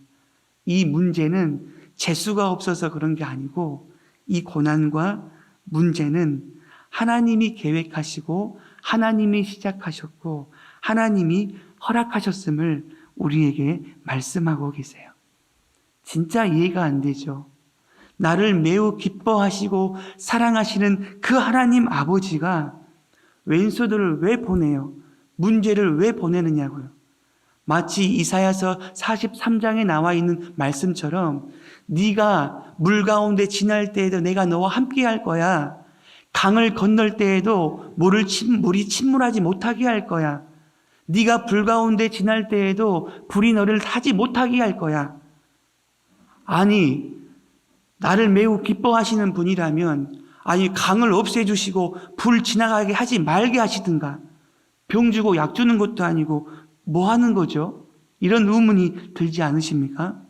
이 문제는 재수가 없어서 그런 게 아니고 이 고난과 문제는 하나님이 계획하시고 하나님이 시작하셨고 하나님이 허락하셨음을 우리에게 말씀하고 계세요. 진짜 이해가 안 되죠. 나를 매우 기뻐하시고 사랑하시는 그 하나님 아버지가 왼수들을 왜 보내요? 문제를 왜 보내느냐고요. 마치 이사야서 43장에 나와 있는 말씀처럼 네가 물 가운데 지날 때에도 내가 너와 함께 할 거야. 강을 건널 때에도 물이 침몰하지 못하게 할 거야. 네가 불 가운데 지날 때에도 불이 너를 타지 못하게 할 거야. 아니, 나를 매우 기뻐하시는 분이라면 강을 없애주시고 불 지나가게 하지 말게 하시든가. 병 주고 약 주는 것도 아니고 뭐 하는 거죠? 이런 의문이 들지 않으십니까?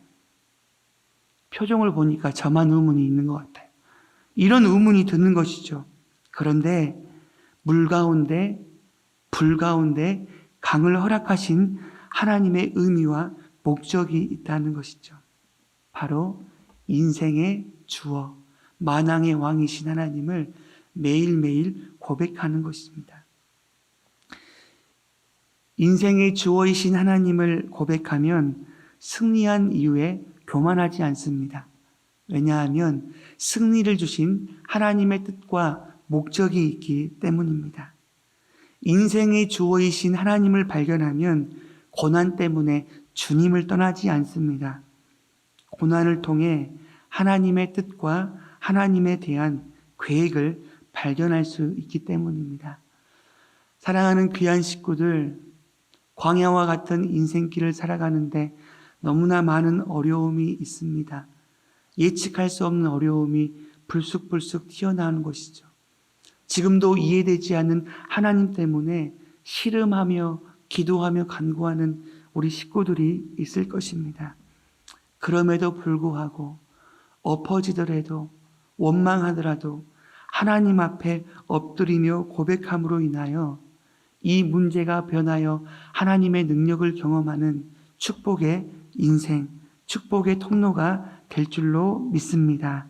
표정을 보니까 저만 의문이 있는 것 같아요. 이런 의문이 드는 것이죠. 그런데 물 가운데, 불 가운데 강을 허락하신 하나님의 의미와 목적이 있다는 것이죠. 바로 인생의 주어, 만왕의 왕이신 하나님을 매일매일 고백하는 것입니다. 인생의 주어이신 하나님을 고백하면 승리한 이후에 교만하지 않습니다. 왜냐하면 승리를 주신 하나님의 뜻과 목적이 있기 때문입니다. 인생의 주어이신 하나님을 발견하면 고난 때문에 주님을 떠나지 않습니다. 고난을 통해 하나님의 뜻과 하나님에 대한 계획을 발견할 수 있기 때문입니다. 사랑하는 귀한 식구들, 광야와 같은 인생길을 살아가는데 너무나 많은 어려움이 있습니다. 예측할 수 없는 어려움이 불쑥불쑥 튀어나오는 것이죠. 지금도 이해되지 않는 하나님 때문에 씨름하며 기도하며 간구하는 우리 식구들이 있을 것입니다. 그럼에도 불구하고 엎어지더라도 원망하더라도 하나님 앞에 엎드리며 고백함으로 인하여 이 문제가 변하여 하나님의 능력을 경험하는 축복의 인생, 축복의 통로가 될 줄로 믿습니다.